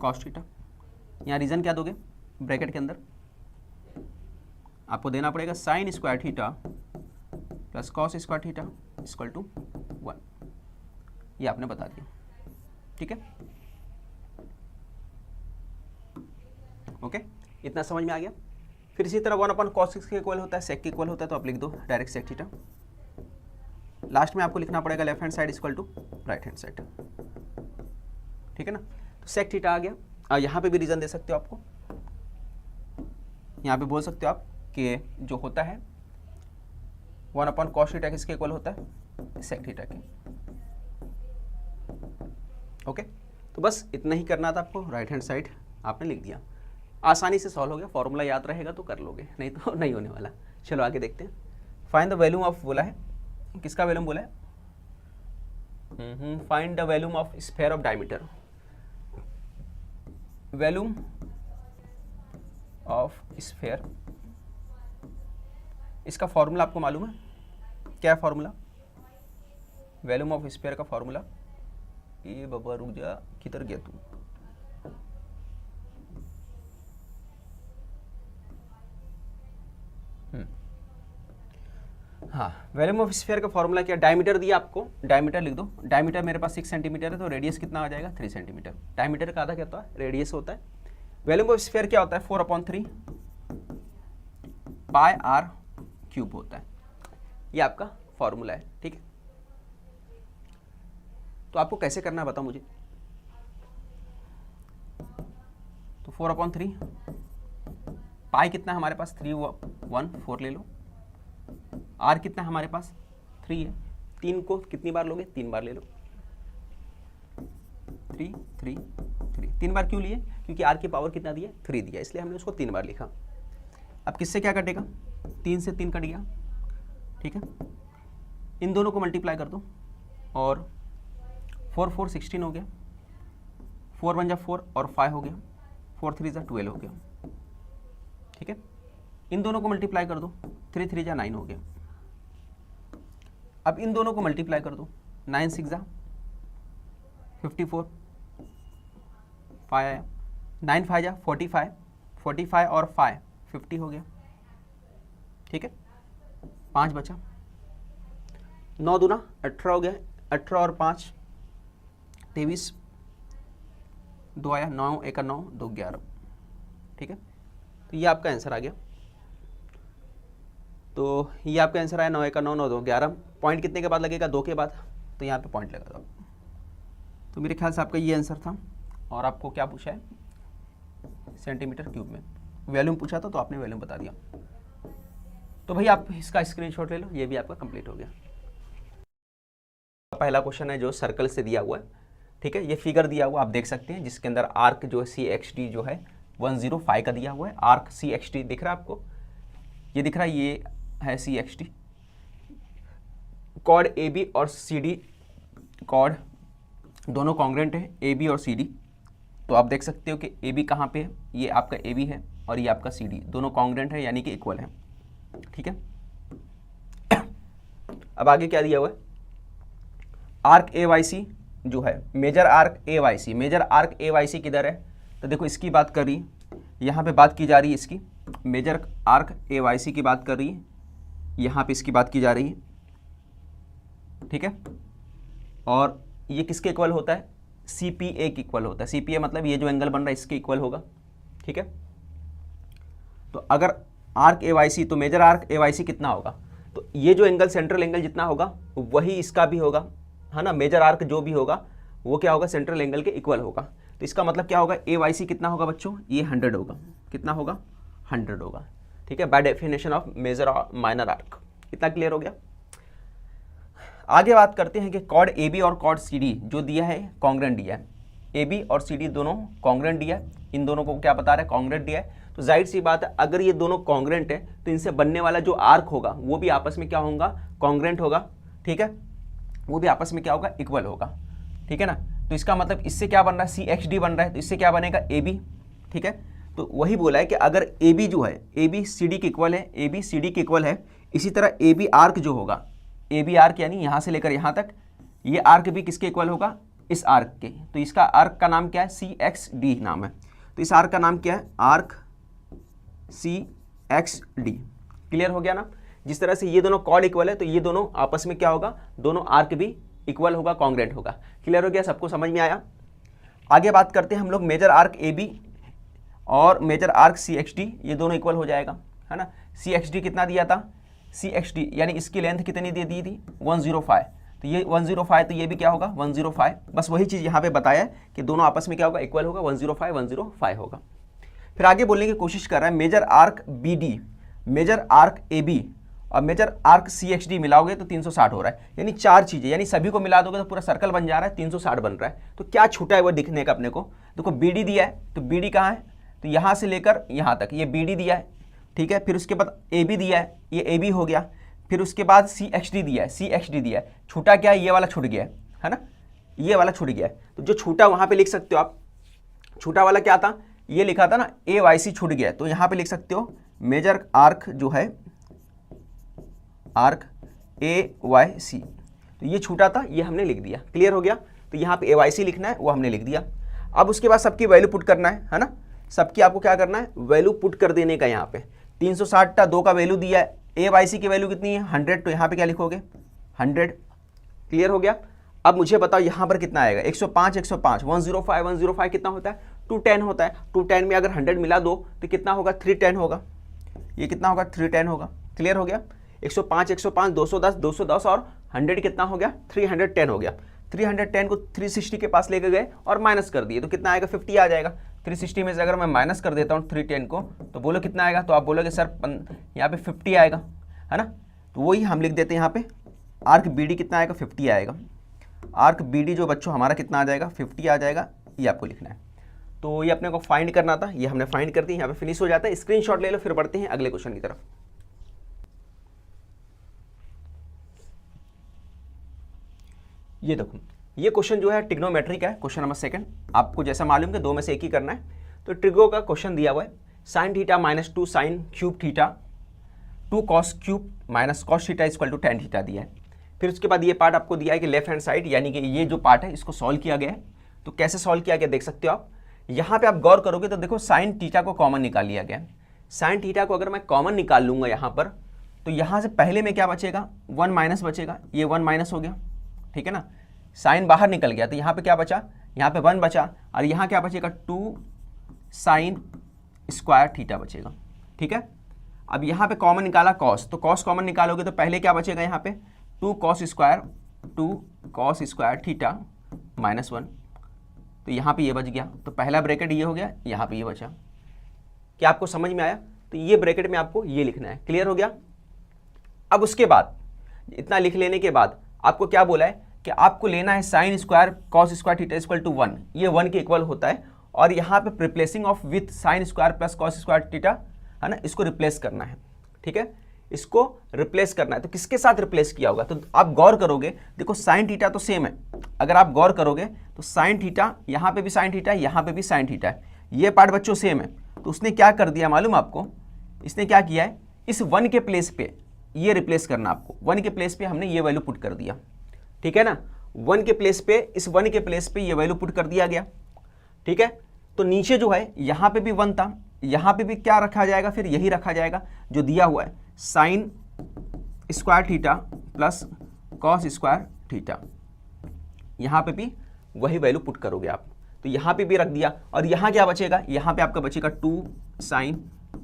कॉस थीटा। यहाँ रीजन क्या दोगे? ब्रैकेट के अंदर आपको देना पड़ेगा sine square theta plus cos square theta equal to 1। ये आपने बता दिया। ठीक है, ओके, इतना समझ में आ गया। फिर इसी तरह 1 अपॉन कॉस के इक्वल होता है, सेक के इक्वल होता है, तो आप लिख दो डायरेक्ट सेक थीटा। लास्ट में आपको लिखना पड़ेगा left hand side equal to right hand side. ठीक है ना, तो सेक थीटा आ गया। और यहाँ पे भी रीजन दे सकते हो, आपको यहाँ पे बोल सकते हो आप कि जो होता है 1 अपॉन कॉस थीटा किसके इक्वल होता है? सेक थीटा के। ओके, तो बस इतना ही करना था आपको। राइट हैंड साइड आपने लिख दिया, आसानी से सॉल्व हो गया। फॉर्मूला याद रहेगा तो कर लोगे, नहीं तो नहीं होने वाला। चलो आगे देखते हैं। फाइंड द वैल्यूम ऑफ बोला है, किसका वैल्यूम बोला है? Find the volume of sphere of diameter. Volume of sphere, इसका फॉर्मूला आपको मालूम है? क्या है फॉर्मूला? वैल्यूम ऑफ स्फीयर का फॉर्मूला, ये बाबा रुक जा, किधर गया तू? हाँ, वैल्यूम ऑफ स्फीयर का फॉर्मूला क्या? डायमीटर दिया आपको, डायमीटर लिख दो। डायमीटर मेरे पास 6 सेंटीमीटर है, तो रेडियस कितना आ जाएगा? 3 सेंटीमीटर। डायमीटर का आधा क्या होता है? रेडियस होता है। वैल्यूम ऑफ स्फीयर क्या होता है? 4/3 पाई आर क्यूब होता है। ये आपका फॉर्मूला है। ठीक है, तो आपको कैसे करना है बताओ मुझे। तो 4/3 पाई कितना है हमारे पास? 314 ले लो। आर कितना है हमारे पास? 3 है। 3 को कितनी बार लोगे? 3 बार ले लो। 3 3 3 3 बार क्यों लिए? क्योंकि आर की पावर कितना दिया? 3 दिया, इसलिए हमने उसको 3 बार लिखा। अब किससे क्या कटेगा? 3 से 3 कट गया। ठीक है, इन दोनों को मल्टीप्लाई कर दो और 4 4 16 हो गया, 4 1 जा 4 और 5 हो गया, 4 3 जा 12 हो गया। ठीक है, इन दोनों को मल्टीप्लाई कर दो, 3 3 जा 9 हो गया। अब इन दोनों को मल्टीप्लाई कर दो, 9 6 जा 54, 5 आया, 9 5 जा 45, 45 और 5 50 हो गया। ठीक है, 5 बचा, 9 दूना 18 हो गया, 18 और 5 23, 2 आया, 9 1 9 2 11। ठीक है, तो ये आपका आंसर आ गया। तो ये आपका आंसर आया 9 1 9 9 2 11। पॉइंट कितने के बाद लगेगा? 2 के बाद, तो यहाँ पे पॉइंट लगा दो। तो मेरे ख्याल से आपका ये आंसर था। और आपको क्या पूछा है? सेंटीमीटर क्यूब में वैल्यूम पूछा था, तो आपने वैल्यूम बता दिया। तो भाई आप इसका स्क्रीनशॉट ले लो, ये भी आपका कंप्लीट हो गया। पहला क्वेश्चन है जो सर्कल से दिया हुआ है। ठीक है, ये फिगर दिया हुआ आप देख सकते हैं, जिसके अंदर आर्क जो है CXD जो है 105 का दिया हुआ है। आर्क CXD दिख रहा है आपको? ये दिख रहा है, ये है CXD। कॉर्ड AB और CD, कॉर्ड दोनों कॉन्ग्रेंट है, AB और CD। तो आप देख सकते हो कि AB कहाँ पे है? ये आपका AB है और ये आपका CD, दोनों कॉन्ग्रेंट है, यानी कि इक्वल है। ठीक है, अब आगे क्या दिया हुआ है? आर्क AYC जो है, major arc AYC, major arc AYC किधर है? तो देखो इसकी बात कर रही है, यहाँ पे बात की जा रही है इसकी, मेजर आर्क AYC की बात कर रही है, यहाँ पे इसकी बात की जा रही है। ठीक है, और ये किसके इक्वल होता है? CPA के इक्वल होता है। CPA मतलब ये जो एंगल बन रहा है इसके इक्वल होगा, ठीक है। तो अगर आर्क AYC, तो मेजर आर्क AYC कितना होगा, तो ये जो एंगल सेंट्रल एंगल जितना होगा वही इसका भी होगा, है ना। मेजर आर्क जो भी होगा वो क्या होगा, सेंट्रल एंगल के इक्वल होगा। तो इसका मतलब क्या होगा, AYC कितना होगा बच्चों, ये 100 होगा। कितना होगा, 100 होगा, ठीक है, बाय डेफिनेशन ऑफ मेजर और माइनर आर्क। इतना क्लियर हो गया। आगे बात करते हैं कि कॉर्ड AB और कॉर्ड CD जो दिया है कॉन्ग्रेंट दिया है, AB और CD दोनों कॉन्ग्रेंट दिया है, इन दोनों को क्या बता रहा है, कॉन्ग्रेंट दिया है। तो जाहिर सी बात है अगर ये दोनों कॉन्ग्रेंट है तो इनसे बनने वाला जो आर्क होगा वो भी आपस में क्या होगा, कॉन्ग्रेंट होगा, ठीक है, वो भी आपस में क्या होगा, इक्वल होगा, ठीक है ना। तो इसका मतलब इससे क्या बन रहा है, CXD बन रहा है, तो इससे क्या बनेगा, AB, ठीक है। तो वही बोला है कि अगर AB जो है AB CD के इक्वल है, AB CD के इक्वल है, इसी तरह AB आर्क जो होगा, AB आर्क यानी यहाँ से लेकर यहाँ तक, ये आर्क भी किसके इक्वल होगा, इस आर्क के। तो इसका आर्क का नाम क्या है, CXD नाम है। तो इस आर्क का नाम क्या है, आर्क CXD। क्लियर हो गया ना। जिस तरह से ये दोनों कॉर्ड इक्वल है तो ये दोनों आपस में क्या होगा, दोनों आर्क भी इक्वल होगा, कॉन्ग्रेंट होगा। क्लियर हो गया, सबको समझ में आया। आगे बात करते हैं हम लोग मेजर आर्क AB और मेजर आर्क CXD, ये दोनों इक्वल हो जाएगा, है ना। CXD कितना दिया था, CXD यानी इसकी लेंथ कितनी दे दी थी, 105, तो ये 105, तो ये भी क्या होगा 105। बस वही चीज़ यहाँ पे बताया कि दोनों आपस में क्या होगा, इक्वल होगा, 105 105 होगा। फिर आगे बोलने की कोशिश कर रहा है major arc BD, major arc AB और मेजर आर्क CXD मिलाओगे तो 360 हो रहा है। यानी चार चीज़ें, यानी सभी को मिला दोगे तो पूरा सर्कल बन जा रहा है, 360 बन रहा है। तो क्या छूटा है वो दिखने का अपने को, देखो BD दिया है, तो BD कहाँ है, तो यहाँ से लेकर यहाँ तक ये BD दिया है, ठीक है। फिर उसके बाद AB दिया है, ये AB हो गया। फिर उसके बाद CXD दिया है, CXD दिया है। छूटा क्या है, ये वाला छूट गया है ना, ये वाला छूट गया है। तो जो छूटा वहाँ पे लिख सकते हो आप, छूटा वाला क्या था, ये लिखा था ना AYC छूट गया, तो यहाँ पे लिख सकते हो मेजर आर्क जो है आर्क AYC, तो ये छूटा था, ये हमने लिख दिया। क्लियर हो गया। तो यहाँ पे AYC लिखना है, वो हमने लिख दिया। अब उसके बाद सबकी वैल्यू पुट करना है ना, सबकी आपको क्या करना है, वैल्यू पुट कर देने का। यहाँ पे 360 का 2 का वैल्यू दिया है, AYC की वैल्यू कितनी है 100, तो यहाँ पे क्या लिखोगे 100। क्लियर हो गया। अब मुझे बताओ यहाँ पर कितना आएगा, 105 105, 105 105 कितना होता है, 210 होता है। 210 में अगर 100 मिला दो तो कितना होगा, 310 होगा। ये कितना होगा, 310 होगा। क्लियर हो गया। 105 105 210 210 और 100 कितना हो गया, 310 हो गया। 310 को 360 के पास लेके गए और माइनस कर दिए तो कितना आएगा, 50 आ जाएगा। 360 में से अगर मैं माइनस कर देता हूँ 310 को तो बोलो कितना आएगा, तो आप बोलोगे सर यहाँ पे 50 आएगा, है ना। तो वही हम लिख देते हैं यहाँ पे आर्क BD कितना आएगा, 50 आएगा। आर्क BD जो बच्चों हमारा कितना आ जाएगा, 50 आ जाएगा। ये आपको लिखना है। तो ये अपने को फाइंड करना था, ये हमने फाइंड कर दी। यहाँ पे फिनिश हो जाता है। स्क्रीनशॉट ले लो, फिर बढ़ते हैं अगले क्वेश्चन की तरफ। ये देखो, ये क्वेश्चन जो है ट्रिग्नोमेट्री का है, क्वेश्चन नंबर 2। आपको जैसा मालूम कि 2 में से एक ही करना है। तो ट्रिगो का क्वेश्चन दिया हुआ है, sin theta minus 2 sin cube theta 2 cos cube minus cos theta equal to tan theta दिया है। फिर उसके बाद ये पार्ट आपको दिया है कि लेफ्ट हैंड साइड यानी कि ये जो पार्ट है इसको सॉल्व किया गया है। तो कैसे सॉल्व किया गया देख सकते हो आप। यहाँ पे आप गौर करोगे तो देखो sin थीटा को कॉमन निकाल लिया गया है। sin थीटा को अगर मैं कॉमन निकाल लूँगा यहाँ पर, तो यहाँ से पहले में क्या बचेगा, 1 माइनस बचेगा। ये 1 माइनस हो गया, ठीक है ना। साइन बाहर निकल गया तो यहाँ पे क्या बचा, यहाँ पे 1 बचा और यहाँ क्या बचेगा, 2 sin स्क्वायर थीटा बचेगा, ठीक है। अब यहाँ पे कॉमन निकाला cos, तो cos कॉमन निकालोगे तो पहले क्या बचेगा यहाँ पे 2 cos स्क्वायर थीटा माइनस 1। तो यहाँ पे ये बच गया, तो पहला ब्रैकेट ये हो गया, यहाँ पे ये बचा। क्या आपको समझ में आया। तो ये ब्रैकेट में आपको ये लिखना है। क्लियर हो गया। अब उसके बाद इतना लिख लेने के बाद आपको क्या बोला है कि आपको लेना है sine square cos square theta equal to 1, ये 1 के इक्वल होता है। और यहाँ पे replacing of with sine square plus cos square theta, है ना, इसको रिप्लेस करना है, ठीक है। इसको रिप्लेस करना है। तो किसके साथ रिप्लेस किया होगा, तो आप गौर करोगे, देखो साइन थीटा तो सेम है। अगर आप गौर करोगे तो साइन थीटा, यहाँ पे भी साइन थीटा, यहाँ पे भी साइन थीटा है, ये पार्ट बच्चों सेम है। तो उसने क्या कर दिया मालूम आपको, इसने क्या किया है, इस 1 के प्लेस पे ये रिप्लेस करना आपको, 1 के प्लेस पे हमने ये वैल्यू पुट कर दिया, ठीक है ना। 1 के प्लेस पे, इस 1 के प्लेस पे ये वैल्यू पुट कर दिया गया, ठीक है। तो नीचे जो है यहाँ पे भी 1 था, यहाँ पे भी क्या रखा जाएगा, फिर यही रखा जाएगा जो दिया हुआ है, sine square theta plus cos square theta. यहाँ पे भी वही वैल्यू पुट करोगे आप। तो यहाँ पे भी रख दिया, और यहाँ क्या बचेगा, यहाँ पे आपका बचेगा 2 sin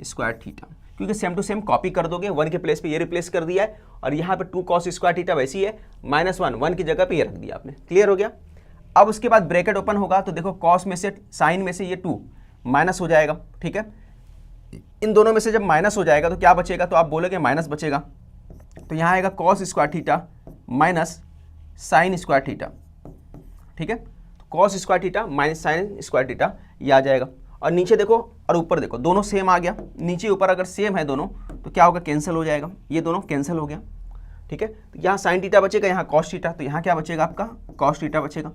स्क्वायर थीटा, क्योंकि सेम टू सेम कॉपी कर दोगे, 1 के प्लेस पे ये रिप्लेस कर दिया है, और यहाँ पे 2 cos स्क्वायर थीटा वैसी है, -1 की जगह पे ये रख दिया आपने। क्लियर हो गया। अब उसके बाद ब्रैकेट ओपन होगा, तो देखो cos में से साइन में से ये 2 माइनस हो जाएगा, ठीक है। इन दोनों में से जब माइनस हो जाएगा तो क्या बचेगा, तो आप बोलोगे माइनस बचेगा, तो यहाँ आएगा cos square theta minus sign square theta, ठीक है। cos square theta minus sign square theta ये आ जाएगा। और नीचे देखो और ऊपर देखो, दोनों सेम आ गया। नीचे ऊपर अगर सेम है दोनों तो क्या होगा, कैंसिल हो जाएगा, ये दोनों कैंसिल हो गया, ठीक है। तो यहाँ साइन थीटा बचेगा, यहाँ cos थीटा, तो यहाँ क्या बचेगा आपका cos थीटा बचेगा,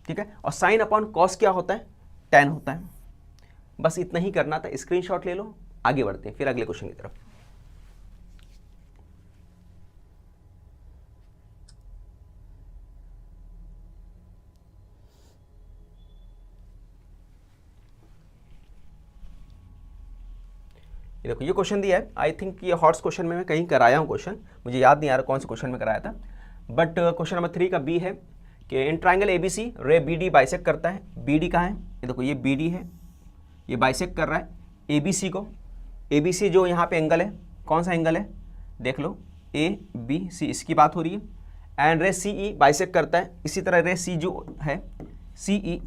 ठीक है। और साइन अपॉन cos क्या होता है, tan होता है। बस इतना ही करना था, स्क्रीनशॉट ले लो, आगे बढ़ते हैं फिर अगले क्वेश्चन की तरफ। ये देखो ये क्वेश्चन दिया है, आई थिंक ये हॉट्स क्वेश्चन में मैं कहीं कराया हूँ क्वेश्चन, मुझे याद नहीं आ रहा कौन से क्वेश्चन में कराया था, बट क्वेश्चन नंबर 3 का बी है कि इन ट्राइंगल ABC रे BD बाइसेक्ट करता है। BD कहाँ है, ये देखो ये BD है, ये बाइसेक्ट कर रहा है ABC को। ABC जो यहाँ पे एंगल है, कौन सा एंगल है देख लो, ABC, इसकी बात हो रही है। एंड रे CE बाइसेक्ट करता है, इसी तरह रे C जो है CE,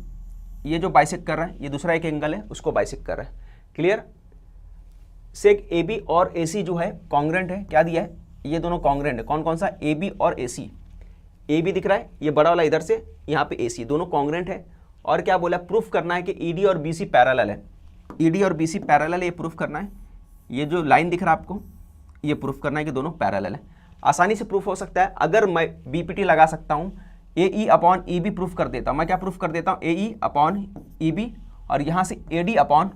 ये जो बाइसेक्ट कर रहा है, ये दूसरा एक एंगल है, उसको बाइसेक्ट कर रहा है। क्लियर। सेक AB और AC जो है कॉन्ग्रेंट है, क्या दिया है, ये दोनों कॉन्ग्रेंट है। कौन कौन सा, AB और AC। AB दिख रहा है, ये बड़ा वाला इधर से, यहाँ पे AC, दोनों कॉन्ग्रेंट है। और क्या बोला, प्रूफ करना है कि ED और BC पैरेलल है। ED और BC पैरेलल है, ये प्रूफ करना है। ये जो लाइन दिख रहा है आपको, ये प्रूफ करना है कि दोनों पैरेलल है। आसानी से प्रूफ हो सकता है, अगर मैं BPT लगा सकता हूँ, AE अपॉन EB प्रूफ कर देता हूँ। मैं क्या प्रूफ कर देता हूँ, AE अपॉन EB, और यहाँ से AD अपॉन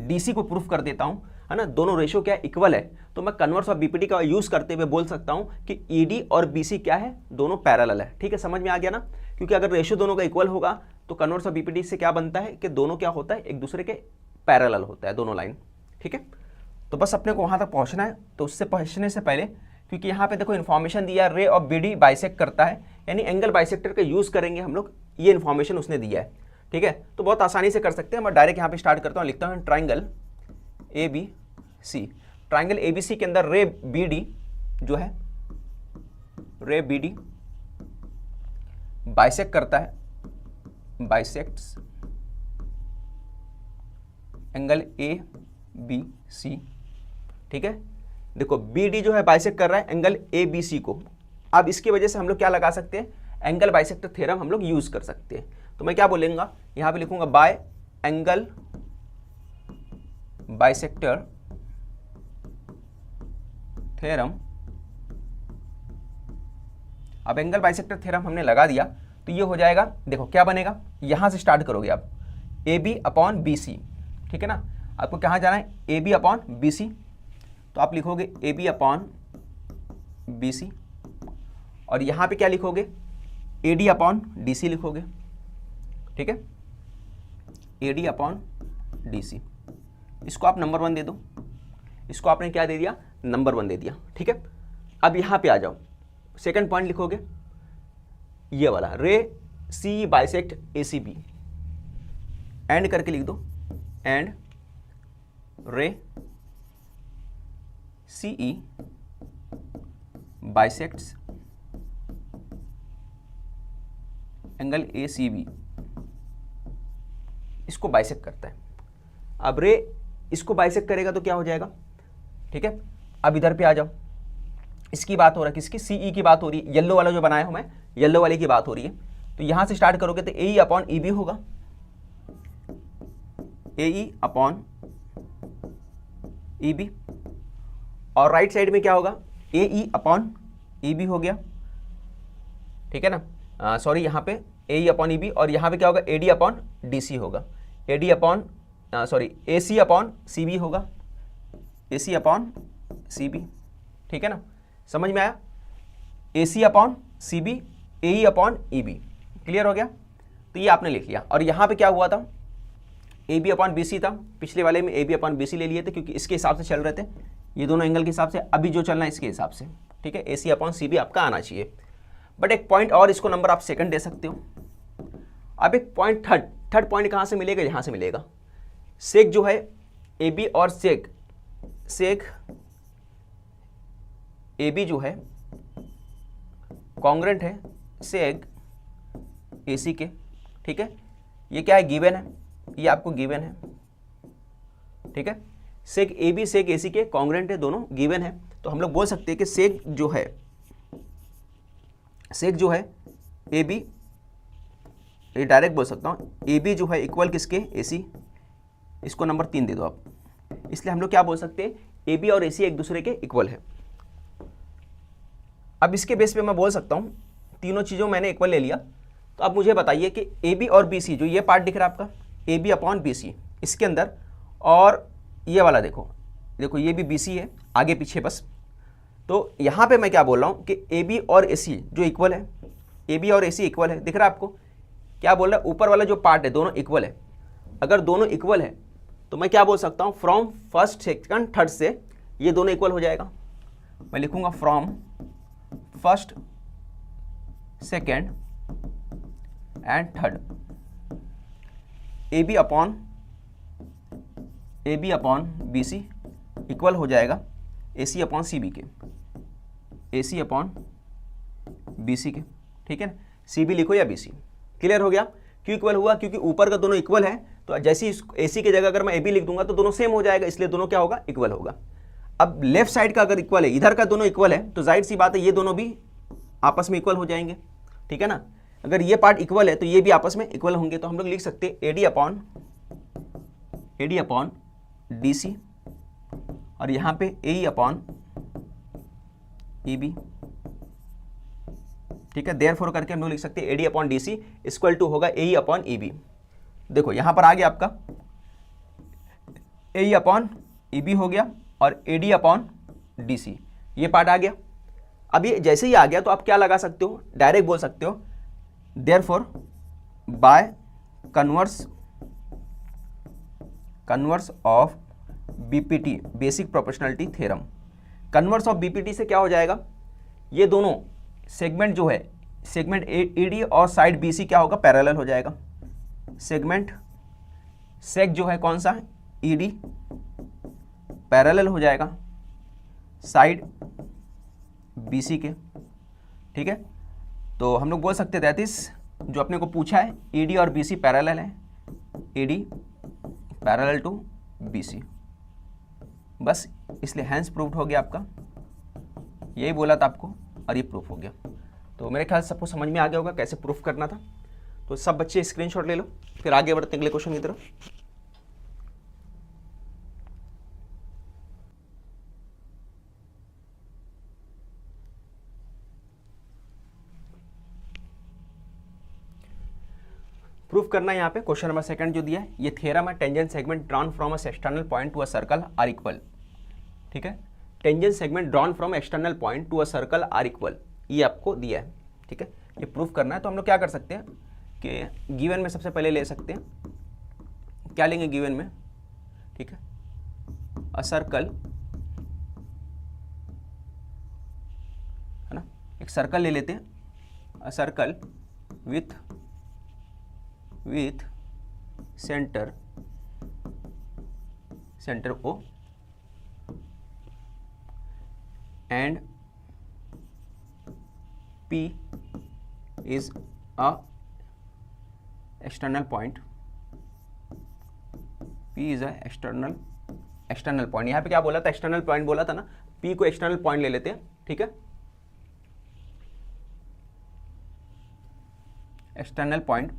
DC को प्रूफ कर देता हूँ, है ना। दोनों रेशो क्या है, इक्वल है, तो मैं कन्वर्स और BPT का यूज करते हुए बोल सकता हूं कि ED और BC क्या है, दोनों पैरेलल है। ठीक है, समझ में आ गया ना। क्योंकि अगर रेशो दोनों का इक्वल होगा तो कन्वर्स और BPT से क्या बनता है कि दोनों क्या होता है, एक दूसरे के पैरेलल होता है, दोनों लाइन। ठीक है, तो बस अपने को वहां तक पहुंचना है। तो उससे पहुंचने से पहले, क्योंकि यहाँ पे देखो इन्फॉर्मेशन दिया, रे और BD बाइसेक्ट करता है, यानी एंगल बाइसेक्टर का यूज करेंगे हम लोग, ये इन्फॉर्मेशन उसने दिया है। ठीक है, तो बहुत आसानी से कर सकते हैं। मैं डायरेक्ट यहाँ पे स्टार्ट करता हूँ, लिखता हूँ ट्राइंगल ABC। ट्राइंगल ABC के अंदर रे BD जो है, रे BD बाइसेक्ट करता है, बाइसेक्ट्स एंगल ABC। ठीक है, देखो BD जो है बाइसेक्ट कर रहा है एंगल ABC को। अब इसकी वजह से हम लोग क्या लगा सकते हैं, एंगल बाइसेक्टर थ्योरम हम लोग यूज कर सकते हैं। तो मैं क्या बोलूंगा, यहां पे लिखूंगा बाय एंगल बाइसेक्टर थ्योरम। अब एंगल बाइसेक्टर थ्योरम हमने लगा दिया तो ये हो जाएगा, देखो क्या बनेगा, यहां से स्टार्ट करोगे आप AB अपॉन BC। ठीक है ना, आपको कहां जाना है, AB अपॉन BC, तो आप लिखोगे AB अपॉन BC, और यहां पे क्या लिखोगे, AD अपॉन DC लिखोगे। ठीक है, AD अपॉन DC, इसको आप नंबर 1 दे दो, इसको आपने क्या दे दिया, नंबर 1 दे दिया। ठीक है, अब यहां पे आ जाओ, सेकंड पॉइंट लिखोगे ये वाला, रे CE बाइसेक्ट ACB, एंड करके लिख दो, एंड रे CE बाइसेक्ट्स एंगल ACB, इसको बाइसेक्ट करता है। अब रे इसको बाइसेक्ट करेगा तो क्या हो जाएगा। ठीक है, अब इधर पे आ जाओ, इसकी बात हो रहा है, किसकी, CE की बात हो रही है, येलो वाला जो बनाया हूं मैं, येलो वाले की बात हो रही है। तो यहां से स्टार्ट करोगे तो AE अपॉन EB होगा, AE अपॉन EB, और राइट साइड में क्या होगा, AE अपॉन EB हो गया। ठीक है ना, सॉरी यहाँ पे AE अपॉन EB, और यहाँ पे क्या होगा, AD अपॉन DC होगा, AD upon sorry AC upon CB होगा, AC अपॉन CB। ठीक है ना, समझ में आया, AC upon CB, AE upon EB। Clear हो गया, तो ये आपने लिख लिया। और यहाँ पे क्या हुआ था, AB अपॉन BC था, पिछले वाले में AB अपॉन BC ले लिए थे क्योंकि इसके हिसाब से चल रहे थे, ये दोनों एंगल के हिसाब से। अभी जो चलना है इसके हिसाब से। ठीक है, AC अपॉन CB आपका आना चाहिए। बट एक पॉइंट और, इसको नंबर आप सेकंड दे सकते हो। अब एक पॉइंट थर्ड पॉइंट कहाँ से मिलेगा, यहाँ से मिलेगा। सेक जो है ए बी और सेक ए बी जो है कॉन्ग्रेंट है सेक ए सी के, ठीक है। ये क्या है, गिवन है, ये आपको गिवन है, ठीक है। सेक ए बी सेक ए सी के कॉन्ग्रेंट है, दोनों गिवन है। तो हम लोग बोल सकते हैं कि सेक जो है ए बी, ये डायरेक्ट बोल सकता हूँ, ए बी जो है इक्वल किसके, ए सी, इसको नंबर 3 दे दो आप। इसलिए हम लोग क्या बोल सकते हैं, ए बी और ए सी एक दूसरे के इक्वल है। अब इसके बेस पे मैं बोल सकता हूँ, तीनों चीज़ों मैंने इक्वल ले लिया, तो अब मुझे बताइए कि ए बी और बी सी, जो ये पार्ट दिख रहा है आपका A B upon B C, इसके अंदर, और ये वाला देखो ये भी बी सी है, आगे पीछे बस। तो यहाँ पे मैं क्या बोल रहा हूँ कि ए बी और ए सी जो इक्वल है, ए बी और ए सी इक्वल है, दिख रहा है आपको। क्या बोल रहा है, ऊपर वाला जो पार्ट है दोनों इक्वल है। अगर दोनों इक्वल है तो मैं क्या बोल सकता हूँ, फ्रॉम फर्स्ट सेकंड थर्ड से ये दोनों इक्वल हो जाएगा। मैं लिखूंगा from first second and third, A B upon B C equal हो जाएगा ए सी अपॉन सी बी के, ए सी अपॉन बी सी के, ठीक है ना। सी बी लिखो या बी सी, क्लियर हो गया। क्यों इक्वल हुआ, क्योंकि ऊपर का दोनों इक्वल है, तो जैसे ही ए सी की जगह अगर मैं ए बी लिख दूंगा तो दोनों सेम हो जाएगा, इसलिए दोनों क्या होगा, इक्वल होगा। अब लेफ्ट साइड का अगर इक्वल है, इधर का दोनों इक्वल है, तो जाहिर सी बात है ये दोनों भी आपस में इक्वल हो जाएंगे, ठीक है ना। अगर ये पार्ट इक्वल है तो ये भी आपस में इक्वल होंगे। तो हम लोग लिख सकते हैं A D upon D C, और यहाँ पे ए ई अपॉन ई बी, ठीक है। देयरफॉर करके हम लोग लिख सकते हैं A D upon D C equal to होगा A E upon E B. देखो यहाँ पर आ गया आपका ए ई अपॉन ई बी हो गया, और A D upon D C, ये पार्ट आ गया। अब ये जैसे ही आ गया तो आप क्या लगा सकते हो, डायरेक्ट बोल सकते हो therefore by converse of BPT, basic proportionality theorem. Converse of BPT से क्या हो जाएगा, ये दोनों सेगमेंट जो है, सेगमेंट ईडी और साइड बीसी क्या होगा, पैरेलल हो जाएगा। सेग जो है कौन सा, ईडी, पैरेलल हो जाएगा साइड बीसी के, ठीक है। तो हम लोग बोल सकते हैं दैट इज, जो अपने को पूछा है, ईडी और बीसी पैरेलल है, ईडी पैरेलल टू बीसी, बस इसलिए हैंस प्रूव्ड हो गया आपका। यही बोला था आपको और ये प्रूफ हो गया। तो मेरे ख्याल से सबको समझ में आ गया होगा कैसे प्रूफ करना था। तो सब बच्चे स्क्रीनशॉट ले लो, फिर आगे बढ़ते अगले क्वेश्चन की तरफ। प्रूफ करना है यहाँ पे क्वेश्चन नंबर 2 जो दिया है, ये थ्योरम है, tangent segment drawn from a external point to a circle are equal, ठीक है। Tangent segment drawn from external point to a circle are equal, ये आपको दिया है, ठीक है। ये प्रूफ करना है। तो हम लोग क्या कर सकते हैं कि गिवन में सबसे पहले ले सकते हैं, क्या लेंगे गिवन में, ठीक है, अ सर्कल, है ना, एक सर्कल ले लेते हैं, a circle with centre O and P is a external point, P is a external point। यहाँ पे क्या बोला था, एक्सटर्नल पॉइंट बोला था ना, P को एक्सटर्नल पॉइंट ले लेते हैं, ठीक है। External point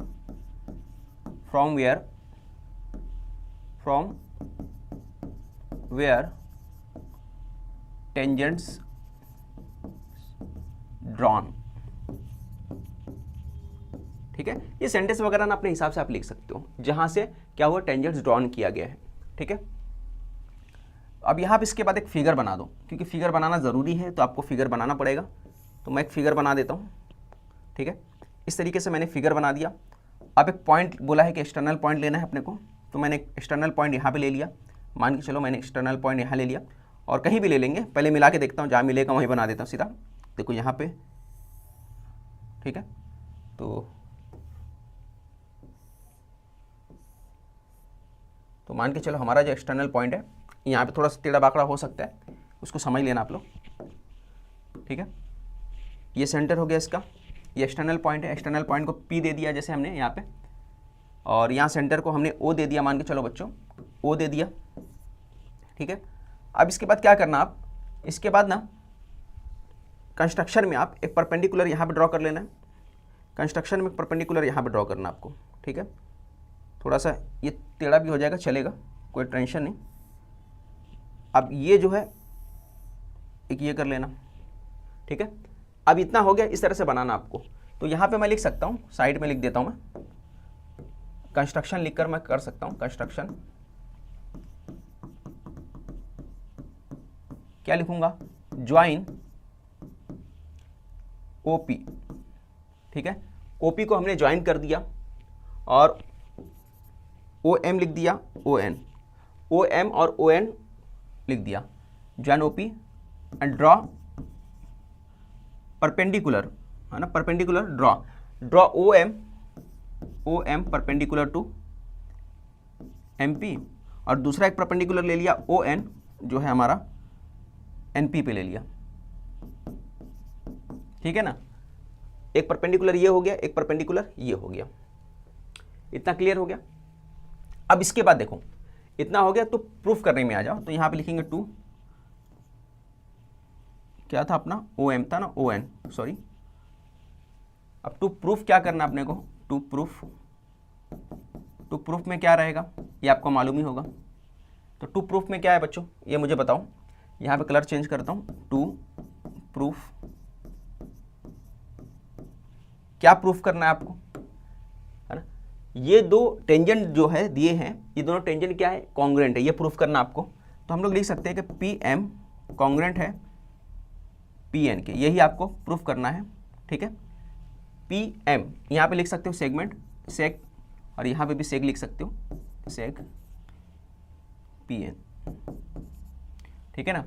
from where tangents drawn, ठीक है। ये सेंटेंस वगैरह ना अपने हिसाब से आप लिख सकते हो, जहां से क्या हुआ, टेंजेंट्स ड्रॉन किया गया है, ठीक है। अब यहाँ पे इसके बाद एक फिगर बना दो, क्योंकि फिगर बनाना ज़रूरी है, तो आपको फिगर बनाना पड़ेगा। तो मैं एक फिगर बना देता हूँ, ठीक है। इस तरीके से मैंने फिगर बना दिया। अब एक पॉइंट बोला है कि एक्सटर्नल पॉइंट लेना है अपने को, तो मैंने एक्सटर्नल पॉइंट यहाँ पे ले लिया, मान के चलो मैंने एक्सटर्नल पॉइंट यहाँ ले लिया, और कहीं भी ले लेंगे, पहले मिला के देखता हूँ, जहाँ मिलेगा वहीं बना देता हूँ सीधा। देखो यहाँ पे, ठीक है, तो तो मान के चलो हमारा जो एक्सटर्नल पॉइंट है यहाँ पे थोड़ा सा टेढ़ा बाकड़ा हो सकता है, उसको समझ लेना आप लोग, ठीक है। ये सेंटर हो गया इसका, ये एक्सटर्नल पॉइंट है, एक्सटर्नल पॉइंट को P दे दिया जैसे हमने यहाँ पे, और यहाँ सेंटर को हमने O दे दिया, मान के चलो बच्चों O दे दिया, ठीक है। अब इसके बाद क्या करना आप, इसके बाद ना कंस्ट्रक्शन में आप एक परपेंडिकुलर यहाँ पे ड्रॉ कर लेना है, कंस्ट्रक्शन में परपेंडिकुलर यहाँ पे ड्रॉ करना आपको, ठीक है। थोड़ा सा ये टेढ़ा भी हो जाएगा, चलेगा, कोई टेंशन नहीं। अब ये जो है एक ये कर लेना, ठीक है। अब इतना हो गया, इस तरह से बनाना आपको। तो यहाँ पे मैं लिख सकता हूँ, साइड में लिख देता हूँ मैं, कंस्ट्रक्शन लिखकर मैं कर सकता हूँ कंस्ट्रक्शन, क्या लिखूंगा, ज्वाइन OP, ठीक है। OP को हमने ज्वाइन कर दिया और OM लिख दिया, OM और ON लिख दिया, join OP and draw perpendicular, है ना, perpendicular draw OM perpendicular to MP, और दूसरा एक परपेंडिकुलर ले लिया ON जो है हमारा NP पे ले लिया, ठीक है ना। एक परपेंडिकुलर ये हो गया, एक परपेंडिकुलर ये हो गया, इतना क्लियर हो गया। अब इसके बाद देखो, इतना हो गया तो प्रूफ करने में आ जाओ। तो यहाँ पे लिखेंगे 2, क्या था अपना OM था ना, ON, सॉरी। अब टू प्रूफ क्या करना अपने को, टू प्रूफ में क्या रहेगा ये आपको मालूम ही होगा। तो टू प्रूफ में क्या है बच्चों, ये मुझे बताओ। यहाँ पे कलर चेंज करता हूँ, टू प्रूफ, क्या प्रूफ करना है आपको, है ना। ये दो टेंजेंट जो है दिए हैं, ये दोनों टेंजेंट क्या है, कॉन्ग्रुएंट है, ये प्रूफ करना आपको। तो हम लोग लिख सकते हैं कि PM कॉन्ग्रुएंट है PN के, यही आपको प्रूफ करना है, ठीक है। PM यहाँ पे लिख सकते हो सेगमेंट, सेग, और यहाँ पे भी सेग लिख सकते हो, सेग PN, ठीक है ना।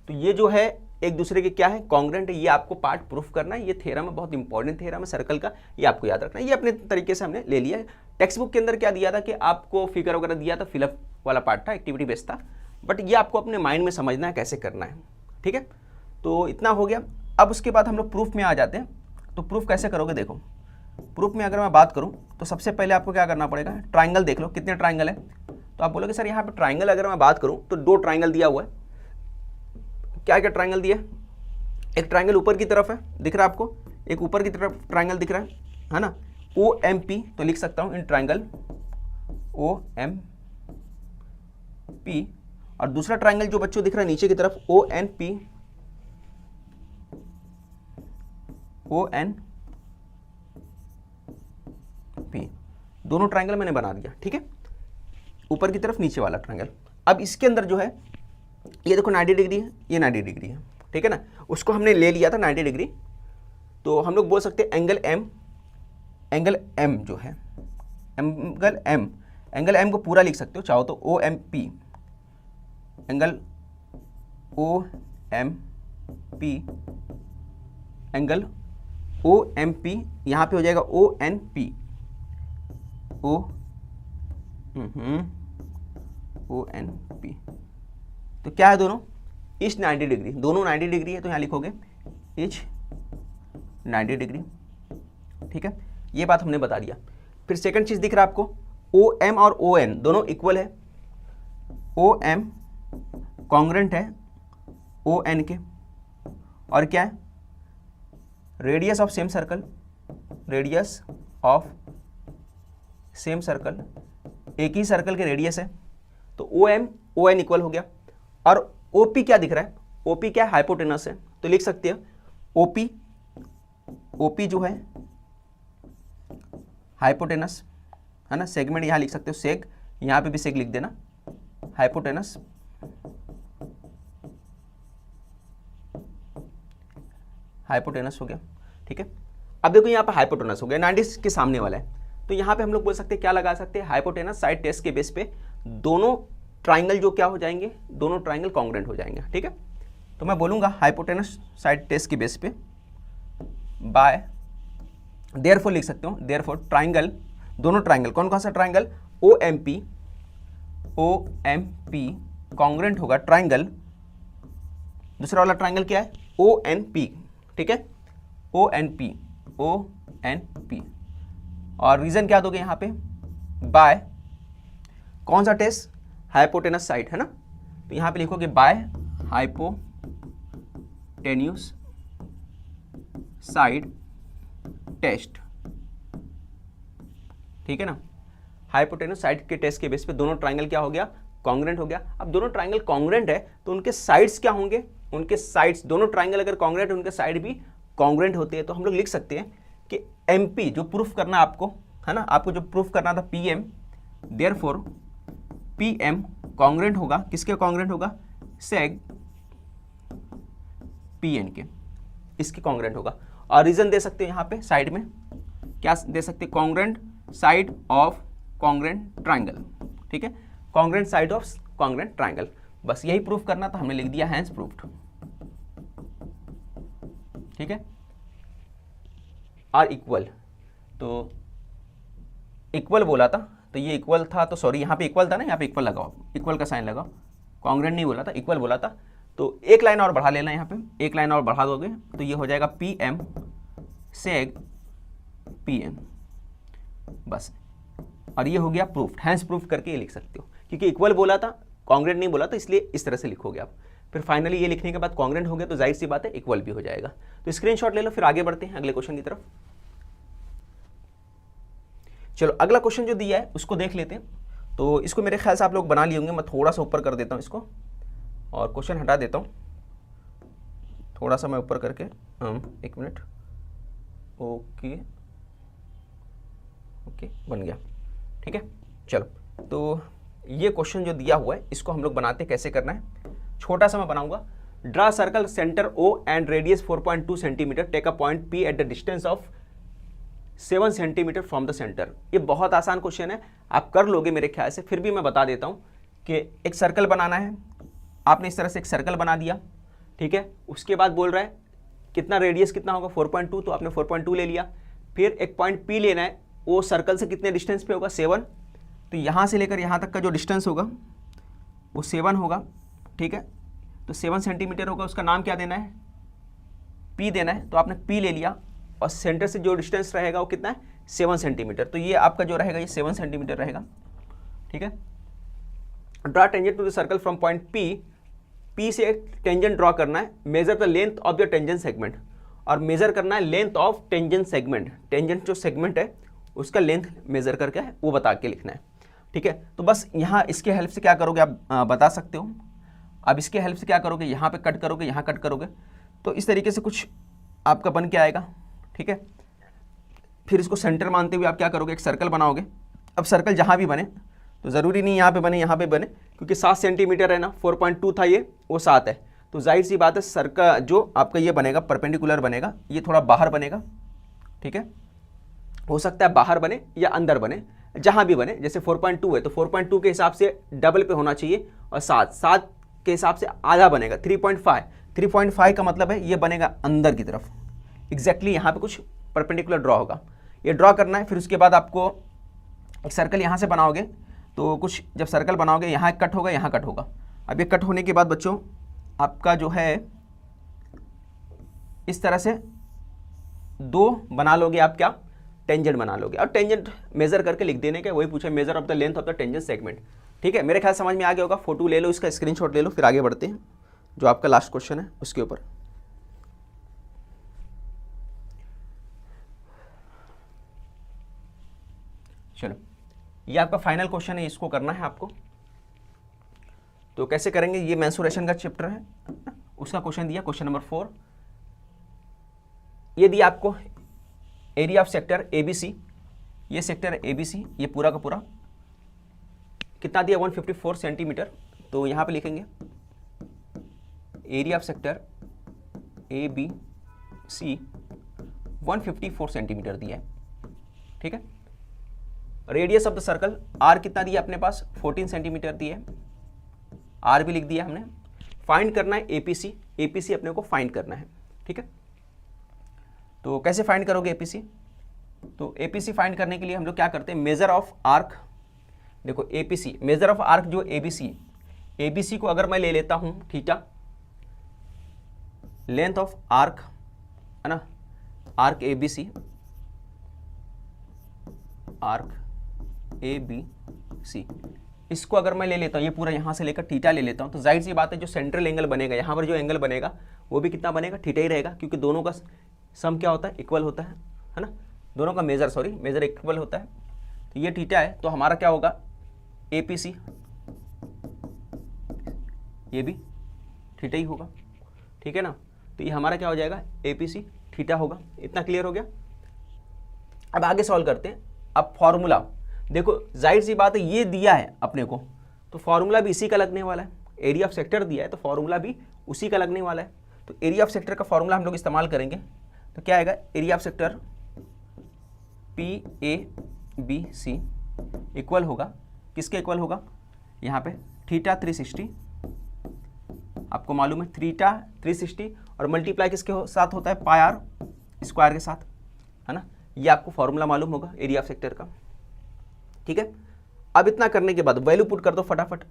तो ये जो है एक दूसरे के क्या है, कॉन्ग्रुएंट है, ये आपको पार्ट प्रूफ करना है। ये थ्योरम है, बहुत इंपॉर्टेंट थ्योरम है सर्कल का, ये आपको याद रखना है। ये अपने तरीके से हमने ले लिया है। टेक्स्ट बुक के अंदर क्या दिया था कि आपको फिगर वगैरह दिया था, फिलअप वाला पार्ट था, एक्टिविटी बेस्ड था, बट ये आपको अपने माइंड में समझना है कैसे करना है, ठीक है। तो इतना हो गया। अब उसके बाद हम लोग प्रूफ में आ जाते हैं। तो प्रूफ कैसे करोगे, देखो प्रूफ में अगर मैं बात करूं तो सबसे पहले आपको क्या करना पड़ेगा, ट्राइंगल देख लो कितने ट्राइंगल है। तो आप बोलोगे सर यहाँ पे ट्राइंगल अगर मैं बात करूं तो 2 ट्राइंगल दिया हुआ है। क्या क्या ट्राइंगल दिया, एक ट्राइंगल ऊपर की तरफ है, दिख रहा है आपको, एक ऊपर की तरफ ट्राइंगल दिख रहा है ना, OMP। तो लिख सकता हूं इन ट्राइंगल OMP, और दूसरा ट्राइंगल जो बच्चों दिख रहा है नीचे की तरफ ONP, दोनों ट्राइंगल मैंने बना दिया, ठीक है, ऊपर की तरफ नीचे वाला ट्राइंगल। अब इसके अंदर जो है ये देखो 90 डिग्री है, ये 90 डिग्री है, ठीक है ना, उसको हमने ले लिया था 90 डिग्री। तो हम लोग बोल सकते हैं एंगल M जो है, एंगल M को पूरा लिख सकते हो चाहो तो, OMP, angle OMP, angle OMP, यहाँ पे हो जाएगा ONP, ONP। तो क्या है दोनों, ईच 90 डिग्री, दोनों 90 डिग्री है, तो यहाँ लिखोगे ईच 90 डिग्री, ठीक है। ये बात हमने बता दिया। फिर सेकंड चीज दिख रहा है आपको, OM और ON दोनों इक्वल है, OM कॉन्ग्रुएंट है ON के, और क्या है, radius of same circle, radius of same circle, एक ही सर्कल के रेडियस है, तो OM ON इक्वल हो गया। और OP क्या दिख रहा है, OP क्या है, हाइपोटेनस है, तो लिख सकते हैं OP जो है हाइपोटेनस, है ना, सेगमेंट यहाँ लिख सकते हो सेग, यहाँ पे भी सेग लिख देना, हाइपोटेनस, हाइपोटेनस हो गया, ठीक है। अब देखो यहाँ पे हाइपोटेनस हो गया, 90 के सामने वाला है, तो यहाँ पे हम लोग बोल सकते हैं, क्या लगा सकते हैं, हाइपोटेनस साइड टेस्ट के बेस पे दोनों ट्राइंगल जो क्या हो जाएंगे, दोनों ट्राइंगल कॉन्ग्रुएंट हो जाएंगे, ठीक है। तो मैं बोलूँगा हाइपोटेनस साइड टेस्ट के बेस पे बाय, देयरफॉर लिख सकते हो, देयरफॉर ट्राइंगल, दोनों ट्राइंगल, कौन कौन सा ट्राइंगल, OMP OMP कॉन्ग्रेंट होगा ट्राइंगल, दूसरा वाला ट्राइंगल क्या है ONP, ठीक है, ONP, और रीजन क्या दोगे यहाँ पे, बाय कौन सा टेस्ट, हाइपोटेनस साइड है ना, तो यहाँ पे लिखोगे बाय हाइपोटेन्यूस साइड टेस्ट, ठीक है ना। हाइपोटेनस साइड के टेस्ट के बेस पे दोनों ट्राइंगल क्या हो गया, कॉन्ग्रेंट हो गया। अब दोनों ट्राइंगल कॉन्ग्रेंट है तो उनके साइड्स क्या होंगे, उनके साइड्स, दोनों ट्राइंगल अगर कॉन्ग्रेंट है उनके साइड भी कॉन्ग्रेंट होते हैं, तो हम लोग लिख सकते हैं कि MP जो प्रूफ करना आपको है ना, आपको जो प्रूफ करना था PM, देयरफॉर PM कॉन्ग्रेंट होगा, किसके कॉन्ग्रेंट होगा, सेग PN के, इसके कॉन्ग्रेंट होगा। और रीजन दे सकते हैं यहाँ पे साइड में, क्या दे सकते हैं, congruent side of congruent triangle, ठीक है, congruent side of congruent triangle, बस यही प्रूफ करना था, हमने लिख दिया हैंस प्रूफ्ड, ठीक है। और इक्वल, तो इक्वल बोला था तो ये इक्वल था, तो सॉरी यहाँ पे इक्वल था ना, यहाँ पे इक्वल लगाओ, इक्वल का साइन लगाओ, कॉन्ग्रेंट नहीं बोला था, इक्वल बोला था, तो एक लाइन और बढ़ा लेना, यहाँ पे एक लाइन और बढ़ा दोगे तो ये हो जाएगा PM सेग PN, बस, और ये हो गया प्रूफ, हैंस प्रूफ करके ये लिख सकते हो, क्योंकि इक्वल बोला था कॉन्ग्रेंट नहीं बोला था, इसलिए इस तरह से लिखोगे आप। फिर फाइनली ये लिखने के बाद कॉन्ग्रेंट हो गया तो जाहिर सी बात है इक्वल भी हो जाएगा। तो स्क्रीनशॉट ले लो, फिर आगे बढ़ते हैं अगले क्वेश्चन की तरफ। चलो अगला क्वेश्चन जो दिया है उसको देख लेते हैं। तो इसको मेरे ख्याल से आप लोग बना लिए होंगे, मैं थोड़ा सा ऊपर कर देता हूँ इसको और क्वेश्चन हटा देता हूँ, थोड़ा सा मैं ऊपर करके, एक मिनट, ओके ओके बन गया, ठीक है। चलो तो ये क्वेश्चन जो दिया हुआ है इसको हम लोग बनाते कैसे करना है, छोटा सा मैं बनाऊंगा। Draw circle centre O and radius 4.2 centimetre, take a point P at the distance of 7 centimetre from the centre. ये बहुत आसान क्वेश्चन है, आप कर लोगे मेरे ख्याल से, फिर भी मैं बता देता हूँ कि एक सर्कल बनाना है, आपने इस तरह से एक सर्कल बना दिया, ठीक है। उसके बाद बोल रहा है कितना रेडियस कितना होगा 4.2, तो आपने 4.2 ले लिया। फिर एक पॉइंट P लेना है, वो सर्कल से कितने डिस्टेंस पे होगा 7, तो यहाँ से लेकर यहाँ तक का जो डिस्टेंस होगा वो 7 होगा, ठीक है। तो 7 सेंटीमीटर होगा, उसका नाम क्या देना है, P देना है, तो आपने P ले लिया और सेंटर से जो डिस्टेंस रहेगा वो कितना है 7 सेंटीमीटर, तो ये आपका जो रहेगा ये 7 सेंटीमीटर रहेगा, ठीक है। Draw tangent to the circle from point P से एक टेंजेंट ड्रॉ करना है, measure the length of the tangent segment, और मेजर करना है length of tangent segment, tangent जो सेगमेंट है उसका लेंथ मेजर करके है वो बता के लिखना है, ठीक है। तो बस यहाँ इसके हेल्प से क्या करोगे आप बता सकते हो। अब इसके हेल्प से क्या करोगे, यहाँ पे कट करोगे, यहाँ कट करोगे, तो इस तरीके से कुछ आपका बन के आएगा, ठीक है। फिर इसको सेंटर मानते हुए आप क्या करोगे, एक सर्कल बनाओगे। अब सर्कल जहाँ भी बने, तो ज़रूरी नहीं यहाँ पे बने, यहाँ पे बने, क्योंकि 7 सेंटीमीटर है ना, 4.2 था ये, वो 7 है, तो जाहिर सी बात है सर्कल जो आपका ये बनेगा परपेंडिकुलर बनेगा, ये थोड़ा बाहर बनेगा, ठीक है। हो सकता है बाहर बने या अंदर बने, जहाँ भी बने, जैसे 4.2 है तो 4.2 के हिसाब से डबल पे होना चाहिए, और 7 के हिसाब से आधा बनेगा 3.5 का मतलब है ये बनेगा अंदर की तरफ, एग्जैक्टली यहाँ पे कुछ परपेंडिकुलर ड्रॉ होगा, ये ड्रॉ करना है। फिर उसके बाद आपको एक सर्कल यहाँ से बनाओगे, तो कुछ जब सर्कल बनाओगे यहाँ कट होगा, यहाँ कट होगा। अब ये कट होने के बाद बच्चों आपका जो है इस तरह से 2 बना लोगे, आप क्या टेंजेंट बना लोगे, और टेंजेंट मेजर करके लिख देने के, वही पूछे measure of the length of the tangent segment, ठीक है। मेरे ख्याल समझ में आ गया होगा, फोटो ले लो, इसका स्क्रीनशॉट ले लो, फिर आगे बढ़ते हैं जो आपका लास्ट क्वेश्चन है उसके ऊपर। चलो ये आपका फाइनल क्वेश्चन है, इसको करना है आपको। तो कैसे करेंगे, ये मेंसुरेशन का चैप्टर है, उसका क्वेश्चन दिया, क्वेश्चन नंबर 4। ये दिया आपको एरिया ऑफ सेक्टर ABC, ये सेक्टर है ABC, ये पूरा का पूरा कितना दिया 154 सेंटीमीटर, तो यहाँ पे लिखेंगे area of sector ABC 154 centimetre दिया है, ठीक है। Radius of the circle R कितना दिया अपने पास 14 सेंटीमीटर दिया है, R भी लिख दिया हमने। फाइंड करना है APC अपने को फाइंड करना है, ठीक है। तो कैसे फाइंड करोगे APC, तो APC फाइंड करने के लिए हम लोग क्या करते हैं, मेजर ऑफ आर्क, देखो APC मेजर ऑफ आर्क जो ABC को अगर मैं ले लेता हूं थीटा, लेंथ ऑफ आर्क है ना, आर्क ABC, इसको अगर मैं ले लेता हूँ, ये पूरा यहाँ से लेकर थीटा ले लेता हूँ, तो जाहिर सी बात है जो सेंट्रल एंगल बनेगा यहाँ पर, जो एंगल बनेगा वो भी कितना बनेगा, थीटा ही रहेगा, क्योंकि दोनों का सम क्या होता है, इक्वल होता है ना, दोनों का मेजर इक्वल होता है। तो ये थीटा है, तो हमारा क्या होगा APC, ये भी थीटा ही होगा, ठीक है ना। तो ये हमारा क्या हो जाएगा, APC थीटा होगा। इतना क्लियर हो गया। अब आगे सॉल्व करते हैं। अब फॉर्मूला देखो, जाहिर सी बात है ये दिया है अपने को, तो फॉर्मूला भी इसी का लगने वाला है। एरिया ऑफ सेक्टर दिया है तो फॉर्मूला भी उसी का लगने वाला है। तो एरिया ऑफ सेक्टर का फॉर्मूला हम लोग इस्तेमाल करेंगे, तो क्या आएगा, area of sector PABC equal होगा, किसके इक्वल होगा, यहाँ पे थीटा 360, आपको मालूम है थीटा 360, और मल्टीप्लाई किसके साथ होता है, पाई आर स्क्वायर के साथ, है ना। ये आपको फॉर्मूला मालूम होगा एरिया ऑफ सेक्टर का, ठीक है। अब इतना करने के बाद वैल्यू पुट कर दो फटाफट।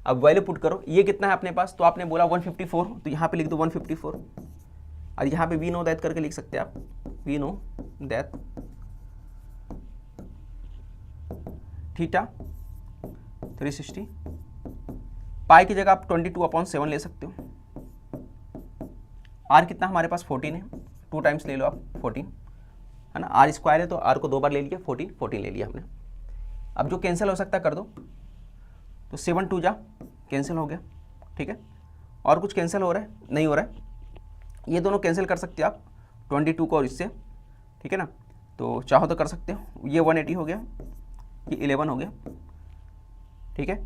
अब वैल्यू पुट करो, ये कितना है अपने पास, तो आपने बोला 154, तो यहाँ पे लिख दो 154, और यहाँ पे वी नो दैट करके लिख सकते हैं आप, वी नो दैट थीटा 360, पाई की जगह आप 22/7 ले सकते हो। आर कितना हमारे पास 14 है, 2 टाइम्स ले लो आप 14, है ना। आर स्क्वायर है तो आर को 2 बार ले लिया, 14 ले लिया हमने। अब जो कैंसिल हो सकता है कर दो, तो 7 2 जा कैंसिल हो गया, ठीक है। और कुछ कैंसिल हो रहा है, नहीं हो रहा है, ये दोनों कैंसिल कर सकते हो आप 22 को और इससे, ठीक है ना। तो चाहो तो कर सकते हो, ये 180 हो गया, ये 11 हो गया, ठीक है।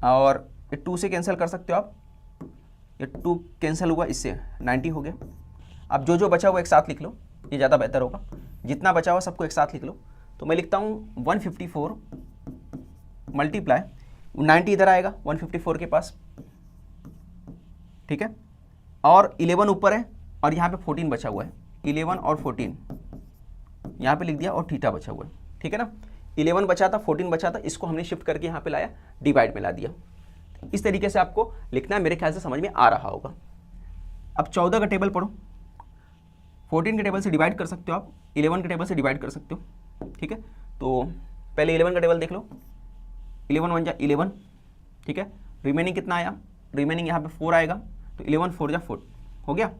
और ये 2 से कैंसिल कर सकते हो आप, ये 2 कैंसिल हुआ, इससे 90 हो गया। अब जो जो बचा हुआ एक साथ लिख लो, ये ज़्यादा बेहतर होगा, जितना बचा हुआ सबको एक साथ लिख लो। तो मैं लिखता हूँ 154 मल्टीप्लाई 90 इधर आएगा 154 के पास, ठीक है। और 11 ऊपर है और यहाँ पे 14 बचा हुआ है, 11 और 14 यहाँ पे लिख दिया, और थीटा बचा हुआ है, ठीक है ना। 11 बचा था, 14 बचा था, इसको हमने शिफ्ट करके यहाँ पे लाया, डिवाइड में ला दिया। इस तरीके से आपको लिखना है, मेरे ख्याल से समझ में आ रहा होगा। अब 14 का टेबल पढ़ो, 14 के टेबल से डिवाइड कर सकते हो आप, 11 के टेबल से डिवाइड कर सकते हो, ठीक है। तो पहले 11 का टेबल देख लो, 11 1 जा 11, ठीक है। रिमेनिंग कितना आया, रिमेनिंग यहाँ पे 4 आएगा, तो 11 4 जा 4 हो गया।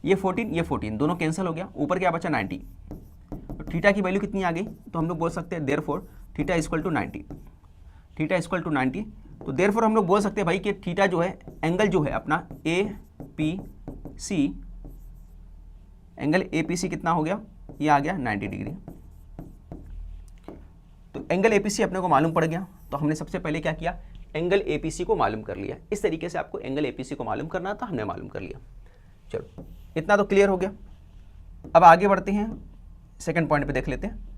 ये 14 दोनों कैंसिल हो गया, ऊपर क्या बचा 90। तो थीटा की वैल्यू कितनी आ गई, तो हम लोग बोल सकते हैं therefore theta equal to 90, theta equal to 90। तो देयरफॉर हम लोग बोल सकते हैं भाई कि थीटा जो है, एंगल जो है अपना APC, एंगल APC कितना हो गया, ये आ गया 90 डिग्री। तो एंगल APC अपने को मालूम पड़ गया, तो हमने सबसे पहले क्या किया, एंगल APC को मालूम कर लिया। इस तरीके से आपको एंगल APC को मालूम करना था, हमने मालूम कर लिया। चलो इतना तो क्लियर हो गया। अब आगे बढ़ते हैं, सेकंड पॉइंट पे देख लेते हैं।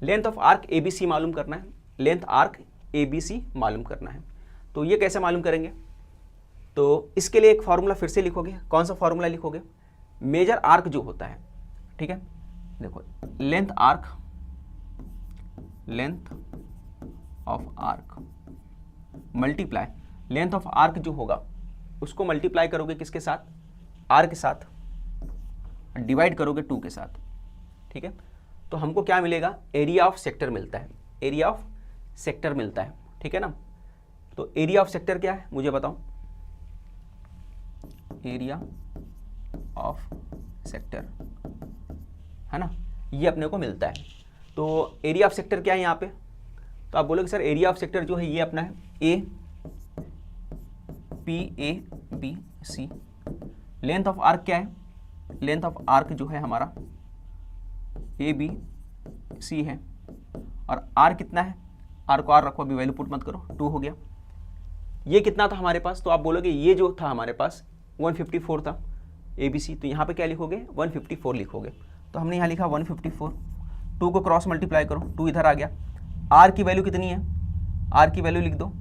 लेंथ ऑफ आर्क ABC मालूम करना है, लेंथ आर्क ABC मालूम करना है। तो ये कैसे मालूम करेंगे, तो इसके लिए एक फॉर्मूला फिर से लिखोगे। कौन सा फॉर्मूला लिखोगे, मेजर आर्क जो होता है, ठीक है। देखो length arc, length of arc multiply, length of arc जो होगा उसको मल्टीप्लाई करोगे किसके साथ, आर के साथ, डिवाइड करोगे 2 के साथ, ठीक है। तो हमको क्या मिलेगा, एरिया ऑफ सेक्टर मिलता है, एरिया ऑफ सेक्टर मिलता है, ठीक है ना। तो एरिया ऑफ सेक्टर क्या है मुझे बताओ, एरिया ऑफ सेक्टर, है ना, ये अपने को मिलता है। तो एरिया ऑफ सेक्टर क्या है यहाँ पे, तो आप बोलोगे सर एरिया ऑफ सेक्टर जो है ये अपना है APABC। लेंथ ऑफ आर्क क्या है, लेंथ ऑफ आर्क जो है हमारा ABC है, और R कितना है, R को R रखो, अभी वैल्यू पुट मत करो, 2 हो गया। ये कितना था हमारे पास, तो आप बोलोगे ये जो था हमारे पास 154 था ABC, तो यहाँ पे क्या लिखोगे 154 लिखोगे। तो हमने यहाँ लिखा 154, 2 को क्रॉस मल्टीप्लाई करो, 2 इधर आ गया। R की वैल्यू कितनी है, R की वैल्यू लिख दो,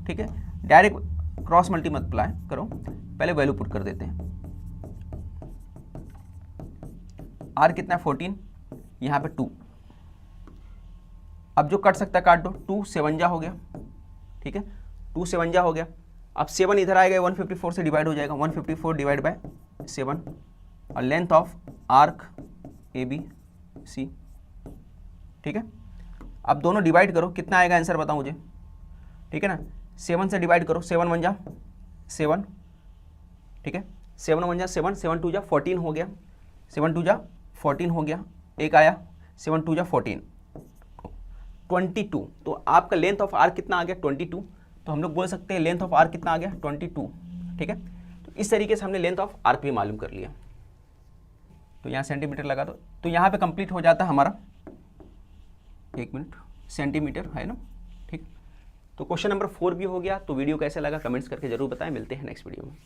ठीक है। डायरेक्ट क्रॉस मल्टीप्लाई करो, पहले वैल्यू पुट कर देते हैं। R कितना है 14, यहाँ पे 2, अब जो कट सकता है काट दो, 2 7 जा हो गया, ठीक है, 2 7 जा हो गया। अब 7 इधर आएगा, 154 से डिवाइड हो जाएगा, 154 डिवाइड बाय 7, और length of arc A B C, ठीक है। अब दोनों डिवाइड करो, कितना आएगा आंसर बताओ मुझे, ठीक है ना। 7 से डिवाइड करो, 7 1 जा 7, ठीक है, 7 1 जा 7, 7 2 जा 14 हो गया, 7 2 जा 14 हो गया, एक आया 7 2 जा 14, 22। तो आपका लेंथ ऑफ आर्क कितना आ गया 22, तो हम लोग बोल सकते हैं लेंथ ऑफ आर्क कितना आ गया 22, ठीक है। तो इस तरीके से हमने लेंथ ऑफ आर्क भी मालूम कर लिया। तो यहाँ सेंटीमीटर लगा दो, तो यहाँ पे कंप्लीट हो जाता है हमारा, 1 मिनट, सेंटीमीटर है ना, ठीक। तो क्वेश्चन नंबर 4 भी हो गया। तो वीडियो कैसे लगा कमेंट्स करके जरूर बताएं, मिलते हैं नेक्स्ट वीडियो में।